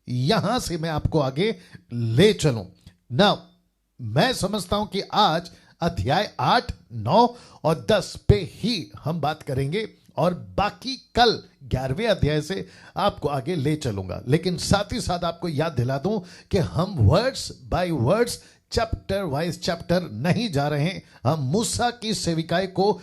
यहां से मैं आपको आगे ले चलूं ना। मैं समझता हूं कि आज अध्याय 8, 9 और 10 पे ही हम बात करेंगे और बाकी कल 11वें अध्याय से आपको आगे ले चलूंगा। लेकिन साथ ही साथ आपको याद दिला दूं कि हम words by words, chapter wise chapter नहीं जा रहे हैं। हम मूसा की सेविकाई को,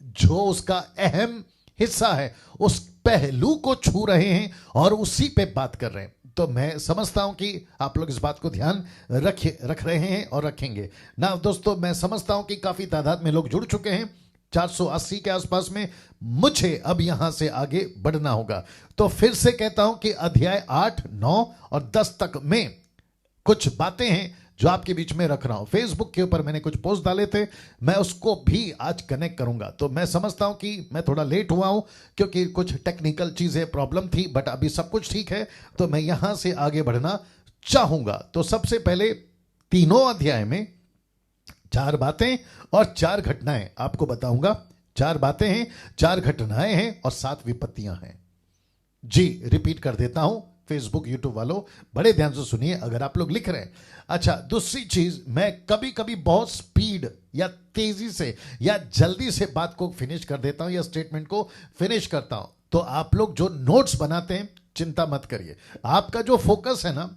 जो उसका अहम हिस्सा है, उस पहलू को छू रहे हैं और उसी पे बात कर रहे हैं। तो मैं समझता हूं कि आप लोग इस बात को ध्यान रख रहे हैं और रखेंगे ना। दोस्तों, मैं समझता हूं कि काफी तादाद में लोग जुड़ चुके हैं, 480 के आसपास में। मुझे अब यहां से आगे बढ़ना होगा। तो फिर से कहता हूं कि अध्याय 8, 9 और 10 तक में कुछ बातें हैं जो आपके बीच में रख रहा हूं। फेसबुक के ऊपर मैंने कुछ पोस्ट डाले थे, मैं उसको भी आज कनेक्ट करूंगा। तो मैं समझता हूं कि मैं थोड़ा लेट हुआ हूं क्योंकि कुछ टेक्निकल चीजें प्रॉब्लम थी, बट अभी सब कुछ ठीक है। तो मैं यहां से आगे बढ़ना चाहूंगा। तो सबसे पहले तीनों अध्याय में 4 बातें और 4 घटनाएं आपको बताऊंगा। 4 बातें हैं, 4 घटनाएं हैं और 7 विपत्तियां हैं। जी, रिपीट कर देता हूं, फेसबुक यूट्यूब वालों बड़े ध्यान से सुनिए अगर आप लोग लिख रहे हैं। अच्छा, दूसरी चीज, मैं कभी कभी बहुत स्पीड या तेजी से या जल्दी से बात को फिनिश कर देता हूं या स्टेटमेंट को फिनिश करता हूं। तो आप लोग जो नोट्स बनाते हैं, चिंता मत करिए। आपका जो फोकस है ना,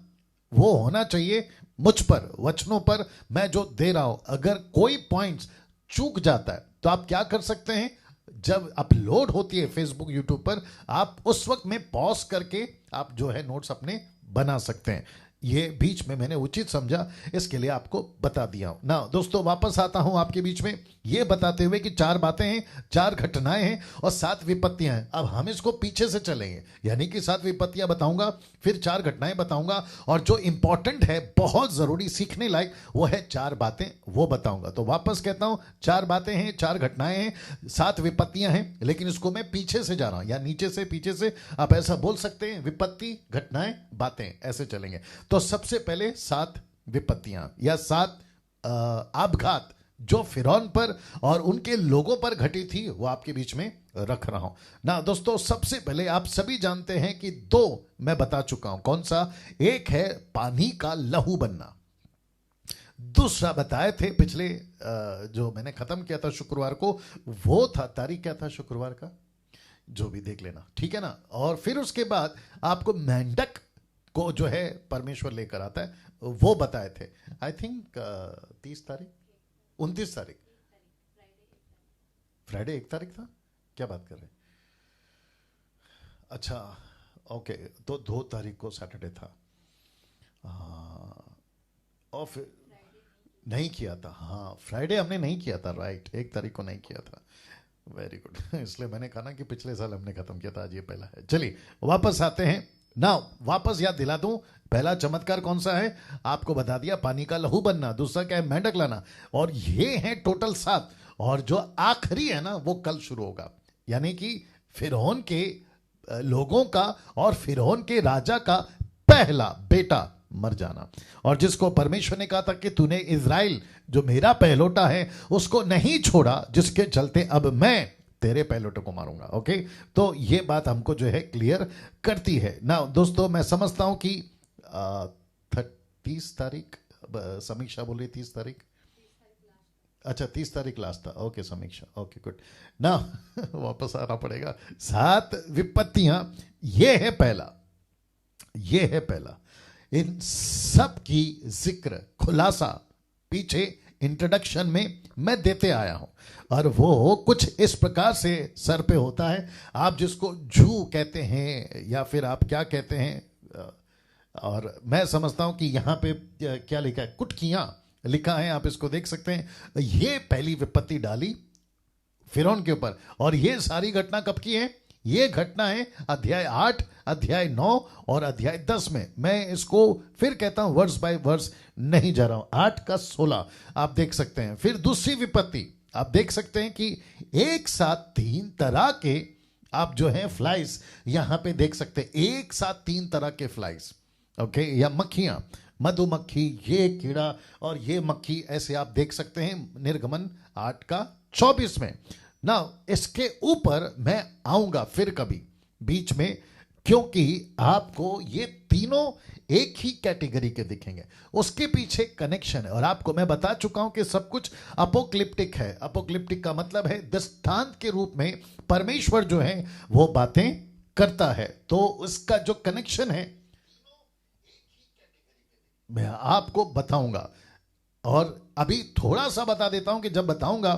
वो होना चाहिए मुझ पर, वचनों पर मैं जो दे रहा हूं। अगर कोई पॉइंट्स चूक जाता है तो आप क्या कर सकते हैं, जब अपलोड होती है फेसबुक यूट्यूब पर, आप उस वक्त में पॉज करके आप जो है नोट्स अपने बना सकते हैं। ये बीच में मैंने उचित समझा, इसके लिए आपको बता दिया हूं ना। दोस्तों, वापस आता हूं आपके बीच में ये बताते हुए कि 4 बातें हैं, 4 घटनाएं हैं और 7 विपत्तियां हैं। अब हम इसको पीछे से चलेंगे, यानी कि 7 विपत्तियां बताऊंगा, फिर 4 घटनाएं बताऊंगा और जो इंपॉर्टेंट है, बहुत जरूरी, सीखने लायक, वो है 4 बातें, वो बताऊंगा। तो वापस कहता हूं, 4 बातें हैं, 4 घटनाएं हैं, 7 विपत्तियां हैं। लेकिन इसको मैं पीछे से जा रहा हूं, या नीचे से पीछे से आप ऐसा बोल सकते हैं, विपत्ति, घटनाएं, बातें, ऐसे चलेंगे। तो सबसे पहले 7 विपत्तियां या 7 आपघात जो फिरौन पर और उनके लोगों पर घटी थी, वो आपके बीच में रख रहा हूं ना। दोस्तों, सबसे पहले आप सभी जानते हैं कि 2 मैं बता चुका हूं। कौन सा? एक है पानी का लहू बनना, दूसरा बताए थे पिछले जो मैंने खत्म किया था शुक्रवार को, वो था, तारीख क्या था शुक्रवार का, जो भी देख लेना, ठीक है ना। और फिर उसके बाद आपको मेंढक को जो है परमेश्वर लेकर आता है, वो बताए थे। आई थिंक 30 तारीख, 29 तारीख, फ्राइडे 1 तारीख था, क्या बात कर रहे हैं? अच्छा, ओके, तो 2 तारीख को सैटरडे था। और फिर नहीं किया था, हाँ, फ्राइडे हमने नहीं किया था, राइट, 1 तारीख को नहीं किया था। वेरी गुड इसलिए मैंने कहा ना कि पिछले साल हमने खत्म किया था, आज ये पहला है। चलिए वापस आते हैं ना। वापस याद दिला दूं, पहला चमत्कार कौन सा है, आपको बता दिया, पानी का लहू बनना। दूसरा क्या है, मेंढक लाना। और ये है टोटल 7। और जो आखिरी है ना, वो कल शुरू होगा, यानी कि फिरौन के लोगों का और फिरौन के राजा का पहला बेटा मर जाना। और जिसको परमेश्वर ने कहा था कि तूने इज़राइल जो मेरा पहलोटा है उसको नहीं छोड़ा, जिसके चलते अब मैं तेरे पहलोटे को मारूंगा। ओके, तो ये बात हमको जो है क्लियर करती है ना। दोस्तों, मैं समझता हूं कि 30 तारीख समीक्षा बोल रही, 30 तारीख, अच्छा 30 तारीख लास्ट था। ओके समीक्षा, ओके गुड ना वापस आना पड़ेगा। 7 विपत्तियां, ये है पहला, ये है पहला। इन सब की जिक्र, खुलासा पीछे इंट्रोडक्शन में मैं देते आया हूं, और वो कुछ इस प्रकार से सर पे होता है। आप जिसको जू कहते हैं या फिर आप क्या कहते हैं, और मैं समझता हूं कि यहां पे क्या लिखा है, कुटकियां लिखा है, आप इसको देख सकते हैं। ये पहली विपत्ति डाली फिरौन के ऊपर, और ये सारी घटना कब की है, ये घटना है अध्याय 8, अध्याय 9 और अध्याय 10 में। मैं इसको फिर कहता हूं, वर्स बाय वर्स नहीं जा रहा हूं। 8 का 16 आप देख सकते हैं। फिर दूसरी विपत्ति आप देख सकते हैं कि एक साथ 3 तरह के आप जो है फ्लाइज यहां पे देख सकते हैं, एक साथ 3 तरह के फ्लाइज, ओके, या मक्खियां, मधुमक्खी, ये कीड़ा और ये मक्खी, ऐसे आप देख सकते हैं निर्गमन 8 का 24 में ना। इसके ऊपर मैं आऊंगा फिर कभी बीच में, क्योंकि आपको ये तीनों एक ही कैटेगरी के दिखेंगे, उसके पीछे कनेक्शन है। और आपको मैं बता चुका हूं कि सब कुछ अपोक्लिप्टिक है। अपोक्लिप्टिक का मतलब है दृष्टांत के रूप में परमेश्वर जो है वो बातें करता है। तो उसका जो कनेक्शन है मैं आपको बताऊंगा, और अभी थोड़ा सा बता देता हूं कि जब बताऊंगा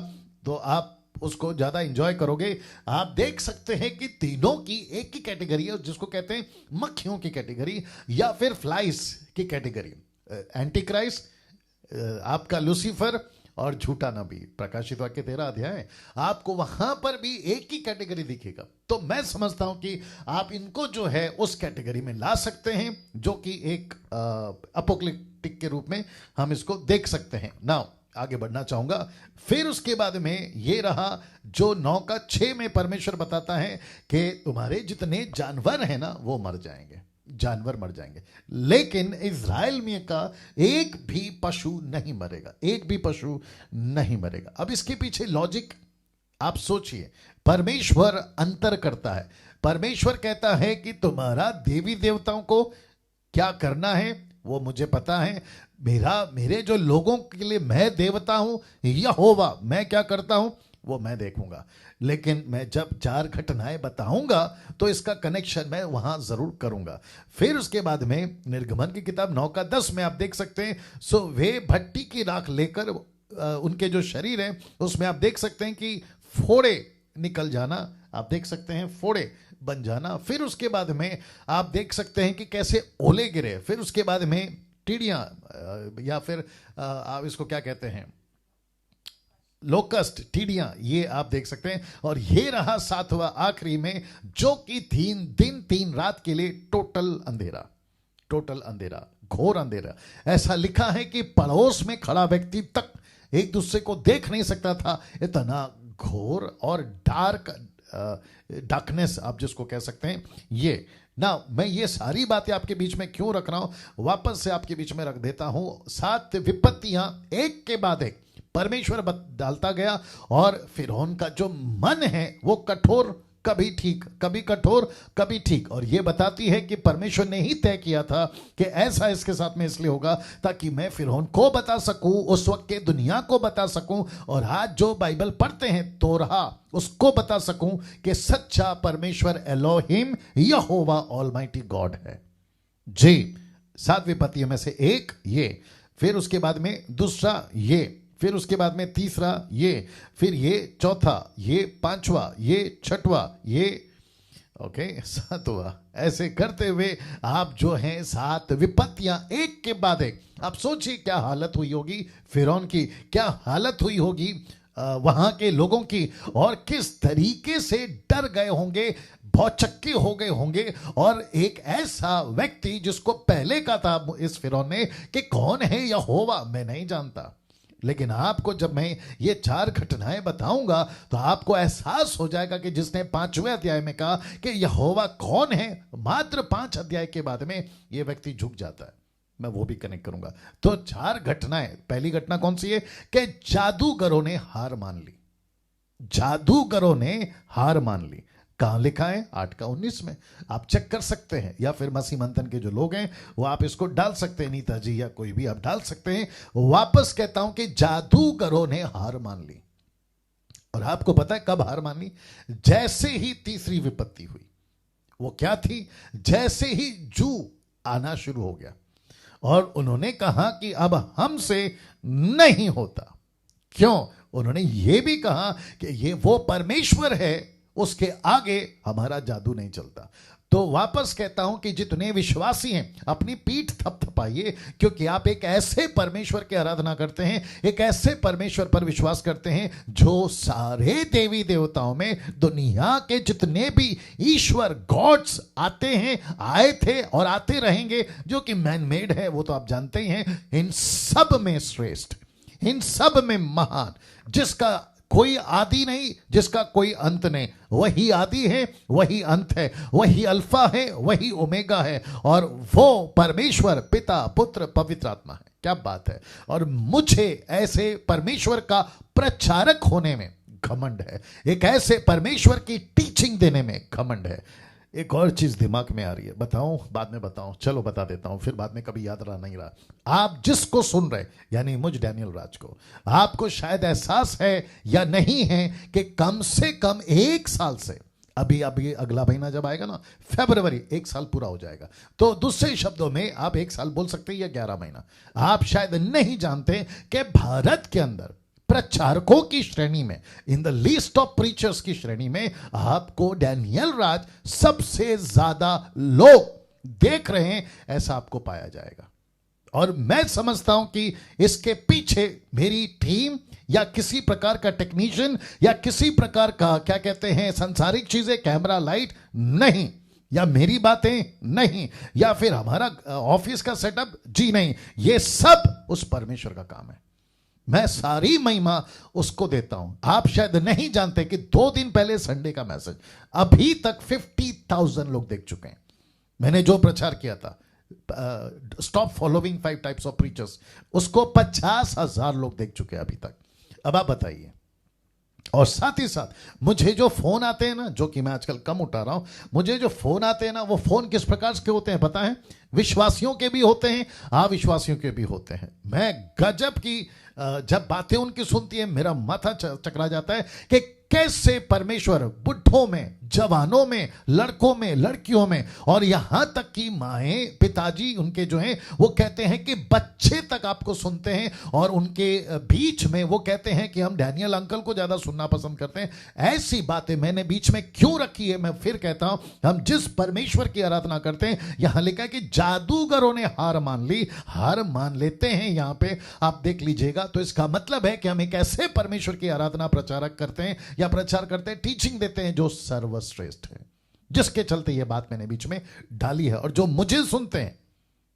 तो आप उसको ज्यादा एंजॉय करोगे। आप देख सकते हैं कि तीनों की एक ही कैटेगरी है, जिसको कहते हैं मक्खियों की कैटेगरी या फिर फ्लाइज की कैटेगरी। एंटी क्राइस्ट, आपका लूसीफर और झूठा नबी, प्रकाशित वाक्य 13 अध्याय, आपको वहां पर भी एक ही कैटेगरी दिखेगा। तो मैं समझता हूं कि आप इनको जो है उस कैटेगरी में ला सकते हैं, जो कि एक अपोक्लिप्टिक के रूप में हम इसको देख सकते हैं। नाउ आगे बढ़ना चाहूंगा। फिर उसके बाद में ये रहा जो 9 का 6 में परमेश्वर बताता है कि तुम्हारे जितने जानवर हैं ना वो मर जाएंगे, जानवर मर जाएंगे, लेकिन इज़राइल में का एक भी पशु नहीं मरेगा, एक भी पशु नहीं मरेगा। अब इसके पीछे लॉजिक आप सोचिए। परमेश्वर अंतर करता है। परमेश्वर कहता है कि तुम्हारा देवी देवताओं को क्या करना है वो मुझे पता है। मेरे जो लोगों के लिए मैं देवता हूं यहोवा, मैं क्या करता हूं वो मैं देखूंगा। लेकिन मैं जब 4 घटनाएं बताऊंगा तो इसका कनेक्शन मैं वहां जरूर करूंगा। फिर उसके बाद में निर्गमन की किताब 9 का 10 में आप देख सकते हैं, सो वे भट्टी की राख लेकर उनके जो शरीर है उसमें आप देख सकते हैं कि फोड़े निकल जाना, आप देख सकते हैं फोड़े बन जाना। फिर उसके बाद में आप देख सकते हैं कि कैसे ओले गिरे। फिर उसके बाद में टिड्डियां, या फिर आप इसको क्या कहते हैं, लोकस्ट, टिड्डियां, ये आप देख सकते हैं। और ये रहा 7वां आखिरी में, जो कि 3 दिन 3 रात के लिए टोटल अंधेरा, टोटल अंधेरा, घोर अंधेरा। ऐसा लिखा है कि पड़ोस में खड़ा व्यक्ति तक एक दूसरे को देख नहीं सकता था, इतना घोर और डार्कनेस आप जिसको कह सकते हैं। ये ना, मैं ये सारी बातें आपके बीच में क्यों रख रहा हूं, वापस से आपके बीच में रख देता हूं। 7 विपत्तियां एक के बाद एक परमेश्वर डालता गया, और फिरौन का जो मन है वो कठोर, कभी ठीक, कभी कठोर, कभी ठीक। और ये बताती है कि परमेश्वर ने ही तय किया था कि ऐसा इसके साथ में इसलिए होगा ताकि मैं फिरौन को बता सकूं, उस वक्त के दुनिया को बता सकूं, और आज जो बाइबल पढ़ते हैं तोरहा उसको बता सकूं कि सच्चा परमेश्वर एलोहिम यहोवा ऑलमाइटी गॉड है। जी, 7 विपत्तियों में से एक ये, फिर उसके बाद में दूसरा ये, फिर उसके बाद में तीसरा ये, फिर ये चौथा, ये 5वां, ये 6वां, ये ओके 7वां। ऐसे करते हुए आप जो हैं 7 विपत्तियां एक के बाद एक। आप सोचिए क्या हालत हुई होगी फिरौन की, क्या हालत हुई होगी वहां के लोगों की, और किस तरीके से डर गए होंगे, भौचक्के हो गए होंगे। और एक ऐसा व्यक्ति जिसको पहले कहा था इस फिरौन ने कि कौन है यहोवा, मैं नहीं जानता। लेकिन आपको जब मैं ये 4 घटनाएं बताऊंगा तो आपको एहसास हो जाएगा कि जिसने 5वें अध्याय में कहा कि यहोवा कौन है, मात्र 5 अध्याय के बाद में ये व्यक्ति झुक जाता है। मैं वो भी कनेक्ट करूंगा। तो 4 घटनाएं, पहली घटना कौन सी है कि जादूगरों ने हार मान ली, जादूगरों ने हार मान ली। कहां लिखा है? 8 का 19 में आप चेक कर सकते हैं, या फिर मसीह मंथन के जो लोग हैं वो आप इसको डाल सकते हैं, नीता जी या कोई भी आप डाल सकते हैं। वापस कहता हूं कि जादूगरों ने हार मान ली। और आपको पता है कब हार मान ली? जैसे ही तीसरी विपत्ति हुई। वो क्या थी? जैसे ही जू आना शुरू हो गया और उन्होंने कहा कि अब हमसे नहीं होता। क्यों? उन्होंने ये भी कहा कि ये वो परमेश्वर है, उसके आगे हमारा जादू नहीं चलता। तो वापस कहता हूं कि जितने विश्वासी हैं अपनी पीठ थपथपाइए, क्योंकि आप एक ऐसे परमेश्वर की आराधना करते हैं, एक ऐसे परमेश्वर पर विश्वास करते हैं जो सारे देवी देवताओं में, दुनिया के जितने भी ईश्वर गॉड्स आते हैं, आए थे और आते रहेंगे, जो कि मैन मेड है वो तो आप जानते ही हैं, इन सब में श्रेष्ठ, इन सब में महान, जिसका कोई आदि नहीं, जिसका कोई अंत नहीं, वही आदि है, वही अंत है, वही अल्फा है, वही ओमेगा है, और वो परमेश्वर पिता पुत्र पवित्र आत्मा है। क्या बात है! और मुझे ऐसे परमेश्वर का प्रचारक होने में घमंड है, एक ऐसे परमेश्वर की टीचिंग देने में घमंड है। एक और चीज दिमाग में आ रही है, बताऊं बाद में बताऊं, चलो बता देता हूं, फिर बाद में कभी याद रहा नहीं रहा। आप जिसको सुन रहे यानी मुझ डैनियल राज को, आपको शायद एहसास है या नहीं है कि कम से कम 1 साल से, अभी अभी अगला महीना जब आएगा ना फरवरी, 1 साल पूरा हो जाएगा। तो दूसरे शब्दों में आप 1 साल बोल सकते हैं या 11 महीना। आप शायद नहीं जानते कि भारत के अंदर प्रचारकों की श्रेणी में, in the list of preachers की श्रेणी में, आपको डैनियल राज सबसे ज्यादा लोग देख रहे हैं, ऐसा आपको पाया जाएगा। और मैं समझता हूं कि इसके पीछे मेरी टीम या किसी प्रकार का टेक्नीशियन या किसी प्रकार का क्या कहते हैं सांसारिक चीजें, कैमरा लाइट नहीं, या मेरी बातें नहीं, या फिर हमारा ऑफिस का सेटअप, जी नहीं, ये सब उस परमेश्वर का काम है। मैं सारी महिमा उसको देता हूं। आप शायद नहीं जानते कि 2 दिन पहले संडे का मैसेज अभी तक 50,000 लोग देख चुके हैं। मैंने जो प्रचार किया था, stop following 5 types of preachers, उसको 50,000 लोग देख चुके हैं अभी तक। अब आप बताइए। और साथ ही साथ मुझे जो फोन आते हैं ना, जो कि मैं आजकल कम उठा रहा हूं, मुझे जो फोन आते हैं ना, वो फोन किस प्रकार के होते हैं पता है? विश्वासियों के भी होते हैं, अविश्वासियों के भी होते हैं। मैं गजब की जब बातें उनकी सुनती है मेरा माथा चकरा जाता है कि कैसे परमेश्वर बुढ़ों में, जवानों में, लड़कों में, लड़कियों में, और यहां तक कि माएं, पिताजी उनके जो हैं वो कहते हैं कि बच्चे तक आपको सुनते हैं, और उनके बीच में वो कहते हैं कि हम डैनियल अंकल को ज्यादा सुनना पसंद करते हैं। ऐसी बातें मैंने बीच में क्यों रखी है? मैं फिर कहता हूं, हम जिस परमेश्वर की आराधना करते हैं, यहां लिखा है कि जादूगरों ने हार मान ली, हार मान लेते हैं यहां पे, आप देख लीजिएगा। तो इसका मतलब है कि हम एक ऐसे परमेश्वर की आराधना प्रचारक करते हैं या प्रचार करते हैं, टीचिंग देते हैं, जो सर्वश्रेष्ठ है, जिसके चलते यह बात मैंने बीच में डाली है। और जो मुझे सुनते हैं,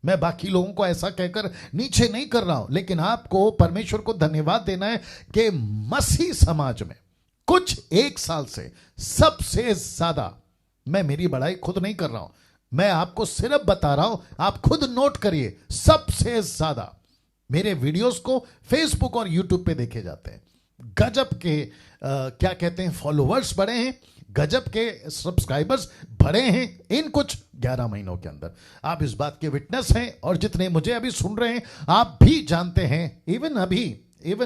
मैं बाकी लोगों को ऐसा कहकर नीचे नहीं कर रहा हूं, लेकिन आपको परमेश्वर को धन्यवाद देना है कि मसीह समाज में कुछ 1 साल से सबसे ज्यादा, मैं मेरी बड़ाई खुद नहीं कर रहा हूं, मैं आपको सिर्फ बता रहा हूं, आप खुद नोट करिए, सबसे ज्यादा मेरे वीडियोस को फेसबुक और यूट्यूब पे देखे जाते हैं। गजब के क्या कहते हैं फॉलोवर्स बढ़े हैं, गजब के सब्सक्राइबर्स बढ़े हैं इन कुछ 11 महीनों के अंदर। आप इस बात के विटनेस हैं, और जितने मुझे अभी सुन रहे हैं आप भी जानते हैं। इवन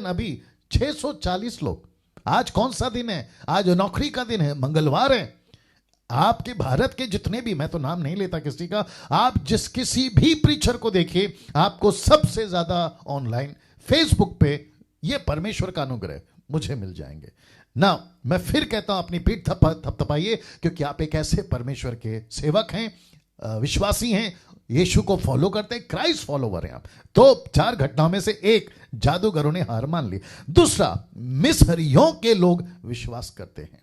अभी 640 लोग। आज कौन सा दिन है? आज नौकरी का दिन है, मंगलवार है। आपके भारत के जितने भी, मैं तो नाम नहीं लेता किसी का, आप जिस किसी भी प्रीचर को देखिए, आपको सबसे ज्यादा ऑनलाइन फेसबुक पे ये परमेश्वर का अनुग्रह मुझे मिल जाएंगे ना। मैं फिर कहता हूं, अपनी पीठ थपथपाइए, क्योंकि आप एक ऐसे परमेश्वर के सेवक हैं, विश्वासी हैं, यीशु को फॉलो करते हैं, क्राइस्ट फॉलोवर हैं आप। तो 4 घटनाओं में से एक, जादूगरों ने हार मान ली। दूसरा, मिस्रियों के लोग विश्वास करते हैं।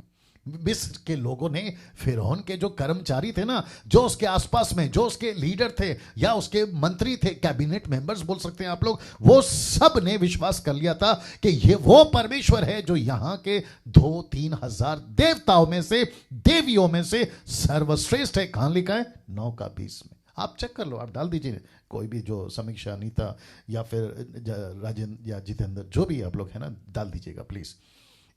मिस्र के लोगों ने फिरौन के जो कर्मचारी थे ना, जो उसके आसपास में, जो उसके लीडर थे या उसके मंत्री थे, कैबिनेट मेंबर्स बोल सकते हैं आप लोग, वो सब ने विश्वास कर लिया था कि ये वो परमेश्वर है जो यहां के 2-3 हजार देवताओं में से, देवियों में से सर्वश्रेष्ठ है। कहां लिखा है? 9 का 20 में। आप चेक कर लो, आप डाल दीजिए, कोई भी जो समीक्षा, अनीता या फिर राजेंद्र या जितेंद्र, जो भी आप लोग हैं ना, डाल दीजिएगा प्लीज।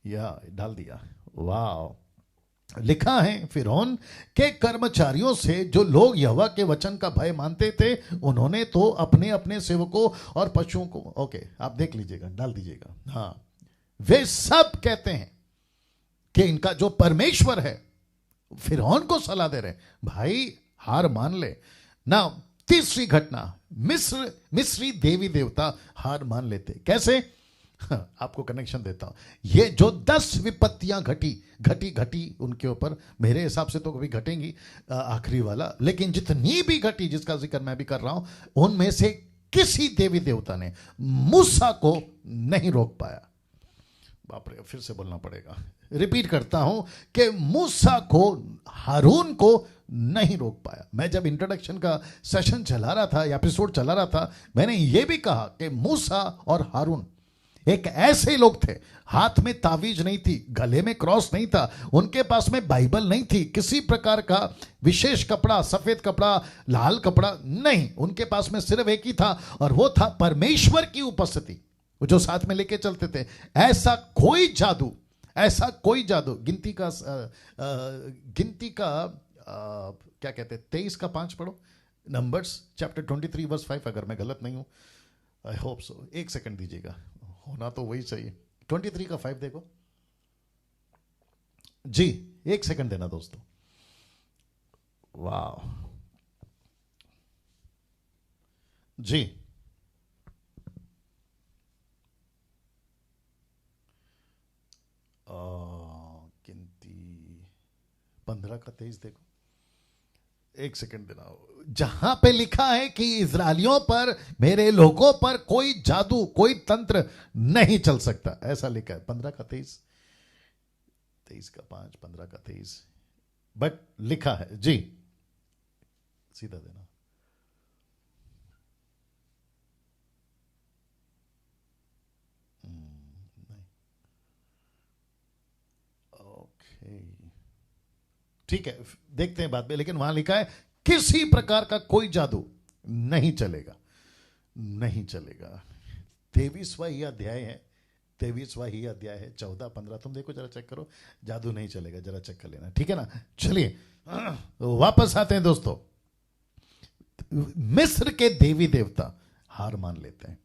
या डाल दिया, वाह। लिखा है, फिरौन के कर्मचारियों से जो लोग यहोवा के वचन का भय मानते थे, उन्होंने तो अपने अपने सेवकों और पशुओं को, ओके आप देख लीजिएगा, डाल दीजिएगा। हाँ, वे सब कहते हैं कि इनका जो परमेश्वर है, फिरौन को सलाह दे रहे हैं, भाई हार मान ले ना। तीसरी घटना, मिस्री देवी देवता हार मान लेते। कैसे? आपको कनेक्शन देता हूं। ये जो 10 विपत्तियां घटी उनके ऊपर, मेरे हिसाब से तो कभी घटेंगी, आखिरी वाला, लेकिन जितनी भी घटी, जिसका जिक्र मैं भी कर रहा हूं, उनमें से किसी देवी देवता ने मूसा को नहीं रोक पाया। बाप रे, फिर से बोलना पड़ेगा, रिपीट करता हूं कि मूसा को, हारून को नहीं रोक पाया। मैं जब इंट्रोडक्शन का सेशन चला रहा था, एपिसोड चला रहा था, मैंने यह भी कहा कि मूसा और हारून एक ऐसे लोग थे, हाथ में तावीज नहीं थी, गले में क्रॉस नहीं था, उनके पास में बाइबल नहीं थी, किसी प्रकार का विशेष कपड़ा, सफेद कपड़ा, लाल कपड़ा नहीं, उनके पास में सिर्फ एक ही था, और वो था परमेश्वर की उपस्थिति, जो साथ में लेके चलते थे। ऐसा कोई जादू गिनती का क्या कहते हैं, 23 का 5 पढ़ो, नंबर्स चैप्टर 23 वर्स 5, अगर मैं गलत नहीं हूं, आई होप सो, एक सेकंड दीजिएगा, होना तो वही चाहिए। 23 का 5 देखो जी, एक सेकंड देना दोस्तों। वाह जी, गिनती 15 का 23 देखो, एक सेकंड देना। जहां पे लिखा है कि इजरायलियों पर, मेरे लोगों पर कोई जादू, कोई तंत्र नहीं चल सकता, ऐसा लिखा है 15 का 23, 23 का 5, 15 का 23, बट लिखा है जी, सीधा देना। नहीं, ओके, ठीक है, देखते हैं बाद में, लेकिन वहां लिखा है किसी प्रकार का कोई जादू नहीं चलेगा, नहीं चलेगा। 23वां ही अध्याय है, 23वां ही अध्याय है, 14-15 तुम देखो जरा, चेक करो, जादू नहीं चलेगा, जरा चेक कर लेना, ठीक है ना। चलिए वापस आते हैं दोस्तों। मिस्र के देवी देवता हार मान लेते हैं,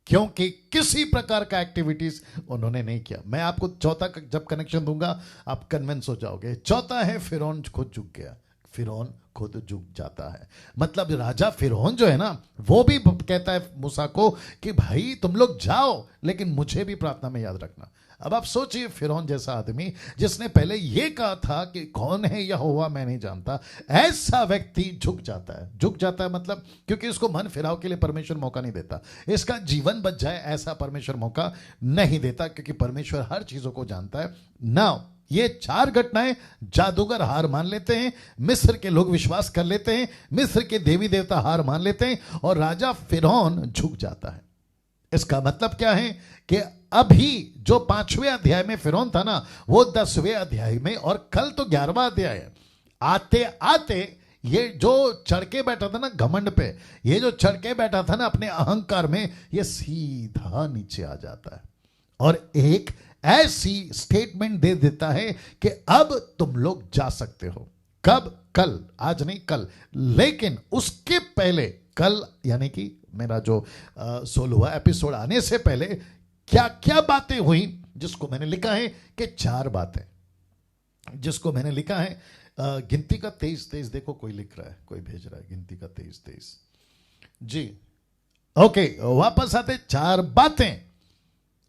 क्योंकि किसी प्रकार का एक्टिविटीज उन्होंने नहीं किया। मैं आपको चौथा जब कनेक्शन दूंगा आप कन्विंस हो जाओगे। चौथा है फिरौन खुद झुक गया, फिरौन खुद झुक जाता है। मतलब राजा फिरौन जो है ना, वो भी कहता है मूसा को कि भाई तुम लोग जाओ, लेकिन मुझे भी प्रार्थना में याद रखना। अब आप सोचिए, फिरौन जैसा आदमी जिसने पहले ये कहा था कि कौन है यहोवा मैं नहीं जानता, ऐसा व्यक्ति झुक जाता है। झुक जाता है मतलब क्योंकि इसको मन फिराव के लिए परमेश्वर मौका नहीं देता, इसका जीवन बच जाए ऐसा परमेश्वर मौका नहीं देता, क्योंकि परमेश्वर हर चीजों को जानता है ना। ये 4 घटनाएं, जादूगर हार मान लेते हैं, मिस्र के लोग विश्वास कर लेते हैं, मिस्र के देवी देवता हार मान लेते हैं, और राजा फिरौन झुक जाता है। इसका मतलब क्या है कि अभी जो 5वें अध्याय में फिरौन था ना, वो 10वें अध्याय में, और कल तो 11वां अध्याय है। आते आते ये जो चढ़ के बैठा था ना घमंड पे, ये जो चढ़ के बैठा था ना अपने अहंकार में, ये सीधा नीचे आ जाता है और एक ऐसी स्टेटमेंट दे देता है कि अब तुम लोग जा सकते हो। कब? कल, आज नहीं कल। लेकिन उसके पहले, कल यानी कि मेरा जो 16वां एपिसोड आने से पहले क्या क्या बातें हुई, जिसको मैंने लिखा है कि 4 बातें, जिसको मैंने लिखा है गिनती का 23 देखो, कोई लिख रहा है, कोई भेज रहा है गिनती का 23 जी। ओके, वापस आते, 4 बातें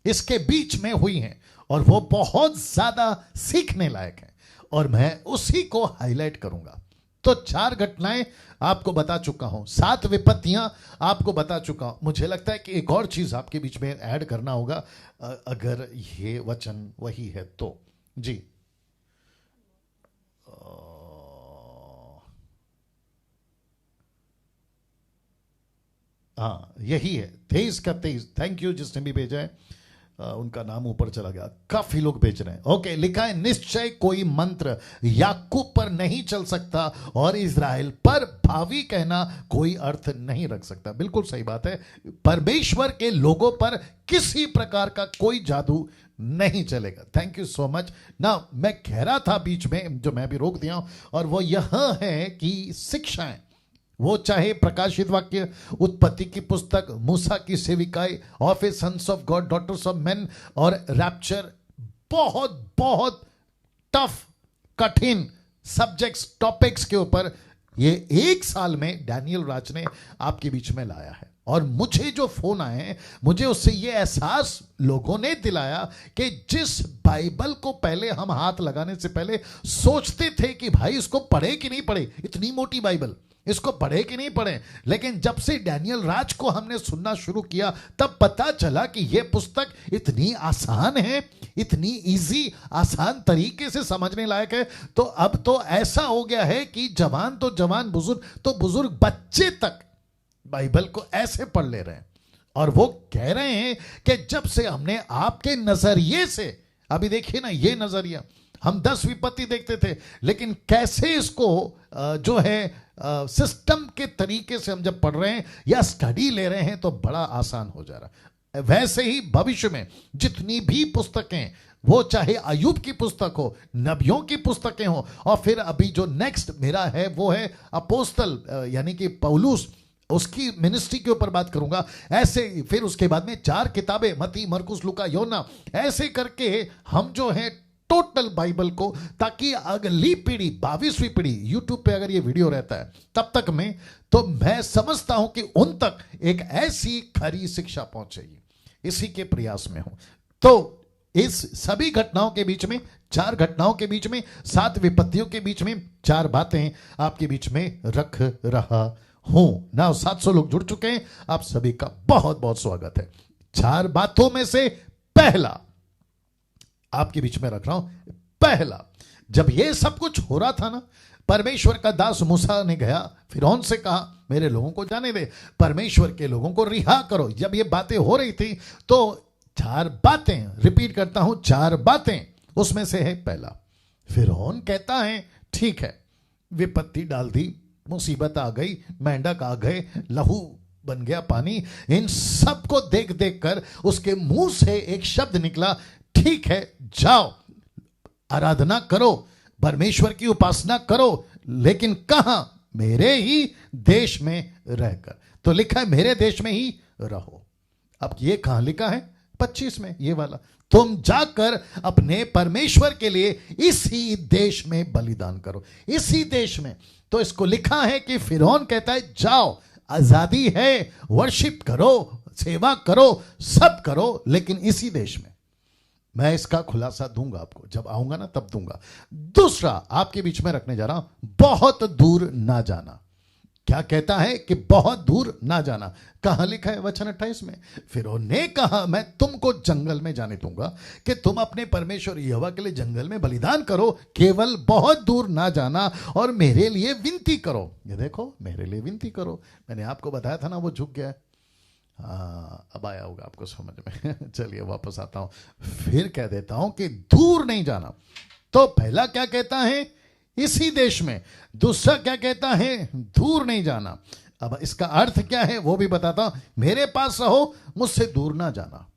इसके बीच में हुई हैं और वो बहुत ज्यादा सीखने लायक है, और मैं उसी को हाईलाइट करूंगा। तो 4 घटनाएं आपको बता चुका हूं, 7 विपत्तियां आपको बता चुका हूं। मुझे लगता है कि एक और चीज आपके बीच में ऐड करना होगा, अगर ये वचन वही है तो जी। हाँ, यही है 23 थैंक यू जिसने भी भेजा है, उनका नाम ऊपर चला गया, काफी लोग भेज रहे हैं। ओके, लिखा है निश्चय कोई मंत्र याकूब पर नहीं चल सकता और इज़राइल पर भावी कहना कोई अर्थ नहीं रख सकता। बिल्कुल सही बात है, परमेश्वर के लोगों पर किसी प्रकार का कोई जादू नहीं चलेगा। Thank you so much. ना मैं कह रहा था बीच में, जो मैं भी रोक दिया हूं, और वो यह है कि शिक्षाएं, वो चाहे प्रकाशित वाक्य, उत्पत्ति की पुस्तक, मूसा की सेविकाएं, of a sons of God, daughters of men और रैप्चर, बहुत बहुत टफ कठिन सब्जेक्ट्स, टॉपिक्स के ऊपर ये 1 साल में डैनियल राज ने आपके बीच में लाया है। और मुझे जो फोन आए हैं, मुझे उससे ये एहसास लोगों ने दिलाया कि जिस बाइबल को पहले हम हाथ लगाने से पहले सोचते थे कि भाई इसको पढ़े कि नहीं पढ़े, इतनी मोटी बाइबल, इसको पढ़े कि नहीं पढ़े, लेकिन जब से डैनियल राज को हमने सुनना शुरू किया तब पता चला कि यह पुस्तक इतनी आसान है, इतनी इजी, आसान तरीके से समझने लायक है। तो अब तो ऐसा हो गया है कि जवान तो जवान, बुजुर्ग तो बुजुर्ग, बच्चे तक बाइबल को ऐसे पढ़ ले रहे हैं। और वो कह रहे हैं कि जब से हमने आपके नजरिए से, अभी देखिए ना ये नजरिया, हम 10 विपत्ति देखते थे, लेकिन कैसे इसको जो है सिस्टम के तरीके से हम जब पढ़ रहे हैं या स्टडी ले रहे हैं तो बड़ा आसान हो जा रहा है। वैसे ही भविष्य में जितनी भी पुस्तकें, वो चाहे अयूब की पुस्तक हो, नबियों की पुस्तकें हो, और फिर अभी जो नेक्स्ट मेरा है वो है अपोस्तल यानी कि पौलुस, उसकी मिनिस्ट्री के ऊपर बात करूंगा। ऐसे फिर उसके बाद में 4 किताबें, मत्ती, मरकुस, लूका, योना, ऐसे करके हम जो है टोटल बाइबल को, ताकि अगली पीढ़ी, 22वीं पीढ़ी, यूट्यूब पे अगर ये वीडियो रहता है तब तक में, तो मैं समझता हूं कि उन तक एक ऐसी खरी शिक्षा पहुंचेगी। इसी के प्रयास में हूं। तो इस सभी घटनाओं के बीच में, 4 घटनाओं के बीच में, 7 विपत्तियों के बीच में 4 बातें आपके बीच में रख रहा हूं ना। 700 लोग जुड़ चुके हैं, आप सभी का बहुत बहुत स्वागत है। 4 बातों में से पहला आपके बीच में रख रहा हूं। पहला, जब ये सब कुछ हो रहा था ना, परमेश्वर का दास मूसा ने गया, फिरौन से कहा मेरे लोगों को जाने दे, परमेश्वर के लोगों को रिहा करो। जब ये बातें हो रही थी तो 4 बातें, रिपीट करता हूं, 4 बातें, उसमें से है पहला, फिरौन कहता है ठीक है, विपत्ति डाल दी, मुसीबत आ गई, मेंढक आ गए, लहू बन गया पानी, इन सब को देख देख कर उसके मुंह से एक शब्द निकला, ठीक है जाओ आराधना करो, परमेश्वर की उपासना करो, लेकिन कहां? मेरे ही देश में रहकर। तो लिखा है मेरे देश में ही रहो। अब ये कहां लिखा है? 25 में, ये वाला, तुम जाकर अपने परमेश्वर के लिए इसी देश में बलिदान करो, इसी देश में। तो इसको लिखा है कि फिरौन कहता है जाओ, आजादी है, वर्शिप करो, सेवा करो, सब करो, लेकिन इसी देश में। मैं इसका खुलासा दूंगा आपको, जब आऊंगा ना तब दूंगा। दूसरा आपके बीच में रखने जा रहा हूं, बहुत दूर ना जाना। क्या कहता है कि बहुत दूर ना जाना? कहां लिखा है? वचन 28 में। फिर उन्होंने कहा मैं तुमको जंगल में जाने दूंगा कि तुम अपने परमेश्वर यहोवा के लिए जंगल में बलिदान करो, केवल बहुत दूर ना जाना, और मेरे लिए विनती करो। ये देखो, मेरे लिए विनती करो। मैंने आपको बताया था ना वो झुक गया। हाँ, अब आया होगा आपको समझ में। चलिए वापस आता हूं, फिर कह देता हूं कि दूर नहीं जाना। तो पहला क्या कहता है? इसी देश में। दूसरा क्या कहता है? दूर नहीं जाना। अब इसका अर्थ क्या है वो भी बताता हूं। मेरे पास रहो, मुझसे दूर ना जाना।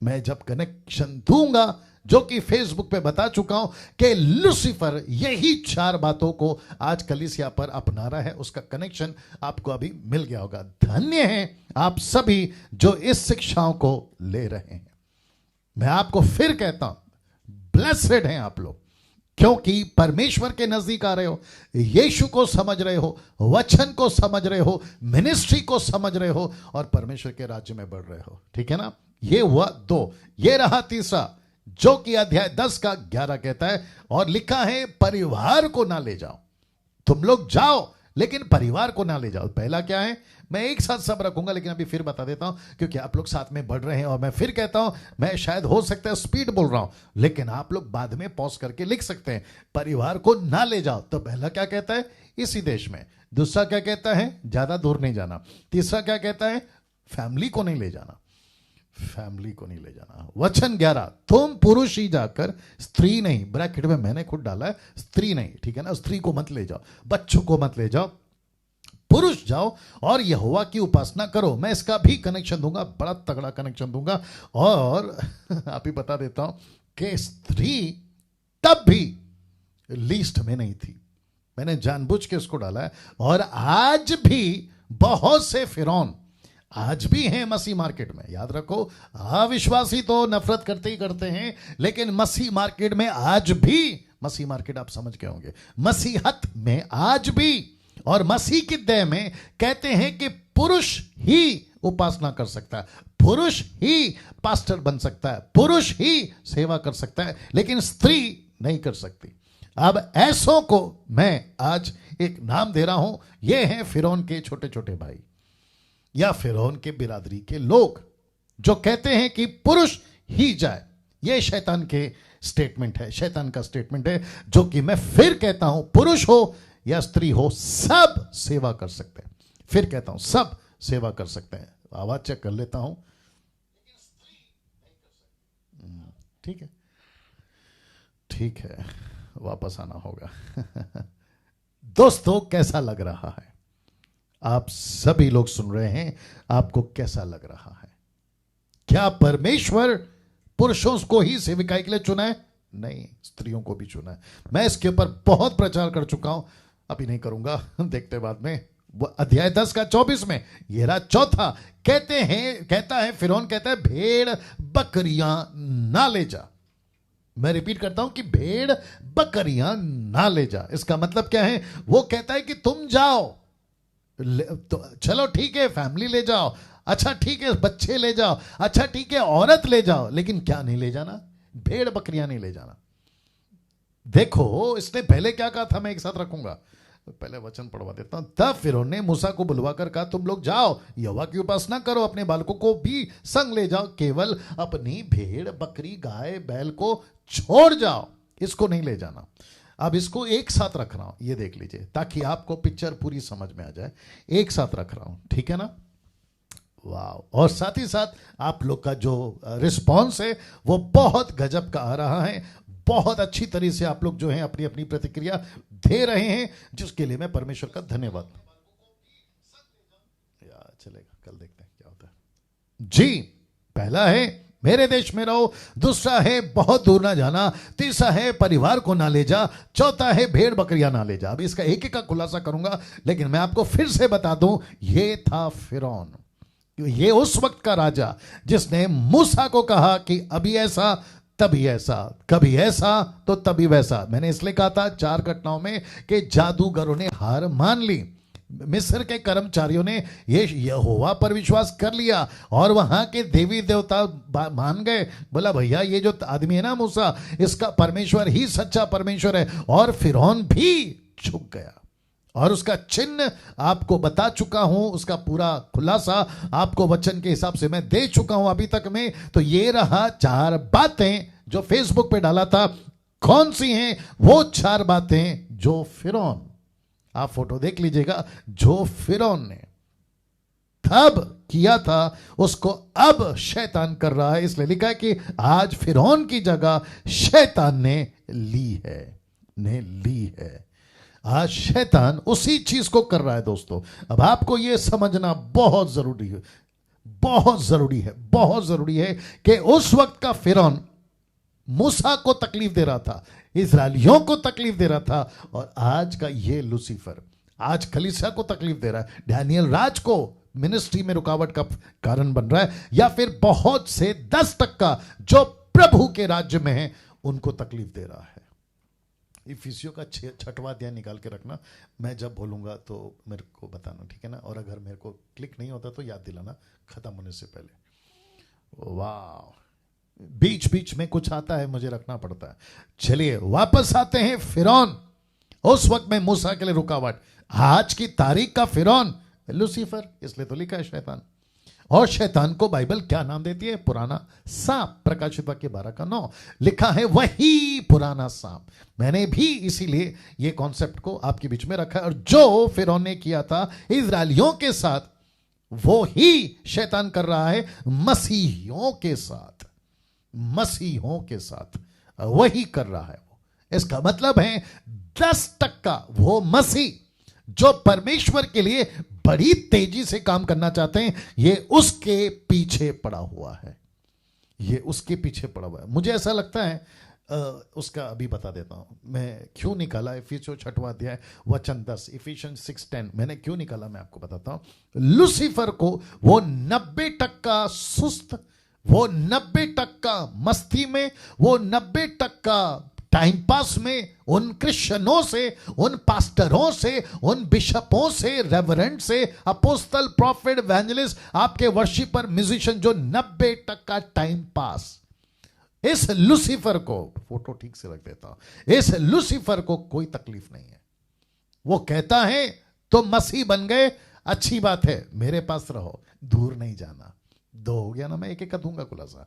मैं जब कनेक्शन दूंगा, जो कि फेसबुक पे बता चुका हूं कि लूसीफर यही 4 बातों को आज कलीसिया पर अपना रहा है, उसका कनेक्शन आपको अभी मिल गया होगा। धन्य हैं आप सभी जो इस शिक्षाओं को ले रहे हैं। मैं आपको फिर कहता हूं, ब्लेसेड हैं आप लोग, क्योंकि परमेश्वर के नजदीक आ रहे हो, यीशु को समझ रहे हो, वचन को समझ रहे हो, मिनिस्ट्री को समझ रहे हो, और परमेश्वर के राज्य में बढ़ रहे हो। ठीक है ना? ये हुआ 2। ये रहा तीसरा, जो कि अध्याय 10 का 11 कहता है, और लिखा है परिवार को ना ले जाओ। तुम लोग जाओ लेकिन परिवार को ना ले जाओ। पहला क्या है? मैं एक साथ सब रखूंगा, लेकिन अभी फिर बता देता हूं, क्योंकि आप लोग साथ में बढ़ रहे हैं। और मैं फिर कहता हूं, मैं शायद हो सकता है स्पीड बोल रहा हूं, लेकिन आप लोग बाद में पॉज करके लिख सकते हैं, परिवार को ना ले जाओ। तो पहला क्या कहता है? इसी देश में। दूसरा क्या कहता है? ज्यादा दूर नहीं जाना। तीसरा क्या कहता है? फैमिली को नहीं ले जाना, फैमिली को नहीं ले जाना। वचन 11, तुम पुरुष ही जाकर, स्त्री नहीं, ब्रैकेट में मैंने खुद डाला है, स्त्री नहीं, ठीक है ना? स्त्री को मत ले जाओ, बच्चों को मत ले जाओ, पुरुष जाओ और यहोवा की उपासना करो। मैं इसका भी कनेक्शन दूंगा, बड़ा तगड़ा कनेक्शन दूंगा। और आप ही बता देता हूं कि स्त्री तब भी लिस्ट में नहीं थी, मैंने जानबूझ के उसको डाला है। और आज भी बहुत से फिरौन आज भी हैं मसीह मार्केट में। याद रखो, अविश्वासी तो नफरत करते ही करते हैं, लेकिन मसीह मार्केट में आज भी, मसीह मार्केट आप समझ के होंगे, मसीहत में आज भी, और मसीह की देह में कहते हैं कि पुरुष ही उपासना कर सकता है, पुरुष ही पास्टर बन सकता है, पुरुष ही सेवा कर सकता है, लेकिन स्त्री नहीं कर सकती। अब ऐसों को मैं आज एक नाम दे रहा हूं, ये हैं फिरौन के छोटे छोटे भाई, या फिरौन के बिरादरी के लोग, जो कहते हैं कि पुरुष ही जाए। यह शैतान के स्टेटमेंट है, शैतान का स्टेटमेंट है, जो कि मैं फिर कहता हूं, पुरुष हो या स्त्री हो, सब सेवा कर सकते हैं। फिर कहता हूं, सब सेवा कर सकते हैं। आवाज चेक कर लेता हूं, ठीक है, ठीक है, वापस आना होगा। दोस्तों, कैसा लग रहा है? आप सभी लोग सुन रहे हैं, आपको कैसा लग रहा है? क्या परमेश्वर पुरुषों को ही सेविकाई के लिए चुना है? नहीं, स्त्रियों को भी चुना है। मैं इसके ऊपर बहुत प्रचार कर चुका हूं, अभी नहीं करूंगा, देखते बाद में। वो अध्याय 10 का 24 में ये रहा चौथा, कहता है फिरौन कहता है भेड़ बकरियां ना ले जा। मैं रिपीट करता हूं कि भेड़ बकरियां ना ले जा। इसका मतलब क्या है? वो कहता है कि तुम जाओ, तो चलो ठीक है, फैमिली ले जाओ, अच्छा ठीक है, बच्चे ले जाओ, अच्छा ठीक है, औरत ले जाओ, लेकिन क्या नहीं ले जाना? भेड़ बकरियां नहीं ले जाना। देखो इसने पहले क्या कहा था, मैं एक साथ रखूंगा, पहले वचन पढ़वा देता हूं। तब फिरौन ने मूसा को बुलवाकर कहा, तुम लोग जाओ, यहोवा की उपासना करो, अपने बालकों को भी संग ले जाओ, केवल अपनी भेड़ बकरी गाय बैल को छोड़ जाओ, इसको नहीं ले जाना। अब इसको एक साथ रख रहा हूं, ये देख लीजिए, ताकि आपको पिक्चर पूरी समझ में आ जाए। एक साथ रख रहा हूं, ठीक है ना? वाह। और साथ ही साथ आप लोग का जो रिस्पॉन्स है वो बहुत गजब का आ रहा है, बहुत अच्छी तरह से आप लोग जो हैं अपनी अपनी प्रतिक्रिया दे रहे हैं, जिसके लिए मैं परमेश्वर का धन्यवाद। या चलेगा, कल देखते हैं क्या होता है जी। पहला है मेरे देश में रहो, दूसरा है बहुत दूर ना जाना, तीसरा है परिवार को ना ले जा, चौथा है भेड़ बकरियां ना ले जा। अब इसका एक एक का खुलासा करूंगा, लेकिन मैं आपको फिर से बता दूं, ये था फिरौन, ये उस वक्त का राजा जिसने मूसा को कहा कि अभी ऐसा तभी ऐसा, कभी ऐसा तो तभी वैसा। मैंने इसलिए कहा था 4 घटनाओं में कि जादूगरों ने हार मान ली, मिस्र के कर्मचारियों ने ये यहोवा पर विश्वास कर लिया और वहां के देवी देवता मान गए। बोला भैया ये जो आदमी है ना मूसा, इसका परमेश्वर ही सच्चा परमेश्वर है। और फिरौन भी झुक गया और उसका चिन्ह आपको बता चुका हूं, उसका पूरा खुलासा आपको वचन के हिसाब से मैं दे चुका हूं अभी तक में। तो ये रहा 4 बातें जो फेसबुक पे डाला था। कौन सी हैं वो 4 बातें जो फिरौन, आप फोटो देख लीजिएगा, जो फिरौन ने तब किया था उसको अब शैतान कर रहा है। इसलिए लिखा है कि आज फिरौन की जगह शैतान ने ली है। आज शैतान उसी चीज को कर रहा है दोस्तों। अब आपको यह समझना बहुत जरूरी है कि उस वक्त का फिरौन मूसा को तकलीफ दे रहा था, इजरायलियों को तकलीफ दे रहा था, और आज का ये लूसीफर आज कलीसिया को तकलीफ दे रहा है, डैनियल राज को मिनिस्ट्री में रुकावट का कारण बन रहा है, या फिर बहुत से 10% जो प्रभु के राज्य में हैं उनको तकलीफ दे रहा है। इफिसियों का 6वां अध्याय निकाल के रखना, मैं जब बोलूंगा तो मेरे को बताना, ठीक है ना? और अगर मेरे को क्लिक नहीं होता तो याद दिलाना खत्म होने से पहले। वाह, बीच बीच में कुछ आता है, मुझे रखना पड़ता है। चलिए वापस आते हैं। फिरौन उस वक्त में मूसा के लिए रुकावट, आज की तारीख का फिरौन लूसीफर, इसलिए तो लिखा है शैतान। और शैतान को बाइबल क्या नाम देती है? पुराना सांप। प्रकाशित वाक्य 12:9 लिखा है वही पुराना सांप। मैंने भी इसीलिए ये कॉन्सेप्ट को आपके बीच में रखा है। और जो फिरौन ने किया था इजरायलियों के साथ, वो ही शैतान कर रहा है मसीहियों के साथ वही कर रहा है वो। इसका मतलब है 10% वो मसीह जो परमेश्वर के लिए बड़ी तेजी से काम करना चाहते हैं, ये उसके पीछे पड़ा हुआ है। मुझे ऐसा लगता है उसका अभी बता देता हूं मैं क्यों निकाला। इफिसियों 6वां अध्याय वचन 10, इफिशियंस 6:10 मैंने क्यों निकाला, मैं आपको बताता हूं। लूसीफर को वो 90% सुस्त, वो 90% मस्ती में, वो 90% टाइम पास में, उन क्रिश्चियनों से, उन पास्टरों से, उन बिशपों से, रेवरेंड से, अपोस्टल, प्रॉफिट, एवेंजलिस्ट, आपके वर्शिपर, म्यूजिशियन, जो 90% टाइम पास, इस लूसीफर को, फोटो ठीक से रख देता हूं, इस लूसीफर को कोई तकलीफ नहीं है। वो कहता है तो मसीह बन गए, अच्छी बात है, मेरे पास रहो, दूर नहीं जाना। 2 हो गया ना, मैं एक एक का दूंगा खुलासा।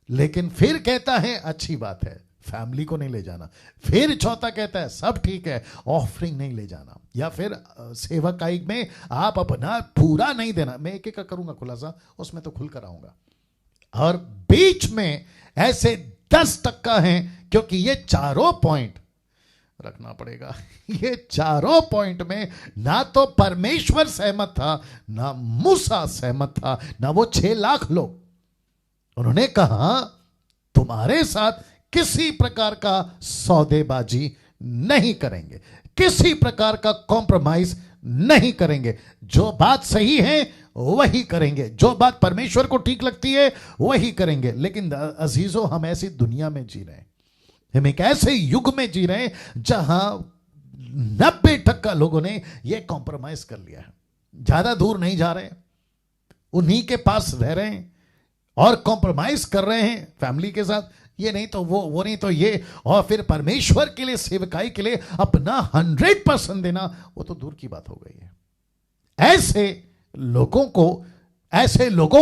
लेकिन फिर कहता है अच्छी बात है, फैमिली को नहीं ले जाना। फिर चौथा कहता है सब ठीक है, ऑफरिंग नहीं ले जाना, या फिर सेवकाई में आप अपना पूरा नहीं देना। मैं एक एक का करूंगा खुलासा, उसमें तो खुलकर आऊंगा। और बीच में ऐसे 10% हैं, क्योंकि ये चारों पॉइंट रखना पड़ेगा। ये चारों पॉइंट में ना तो परमेश्वर सहमत था, ना मूसा सहमत था, ना वो 6 लाख लोग। उन्होंने कहा तुम्हारे साथ किसी प्रकार का सौदेबाजी नहीं करेंगे, किसी प्रकार का कॉम्प्रोमाइज नहीं करेंगे। जो बात सही है वही करेंगे, जो बात परमेश्वर को ठीक लगती है वही करेंगे। लेकिन अजीजों, हम ऐसी दुनिया में जी रहे हैं, हम एक ऐसे युग में जी रहे हैं जहां 90% लोगों ने यह कॉम्प्रोमाइज कर लिया है। ज्यादा दूर नहीं जा रहे, उन्हीं के पास रह रहे हैं और कॉम्प्रोमाइज कर रहे हैं फैमिली के साथ। ये नहीं तो वो नहीं तो ये, और फिर परमेश्वर के लिए, सेवकाई के लिए अपना 100% देना, वो तो दूर की बात हो गई है। ऐसे लोगों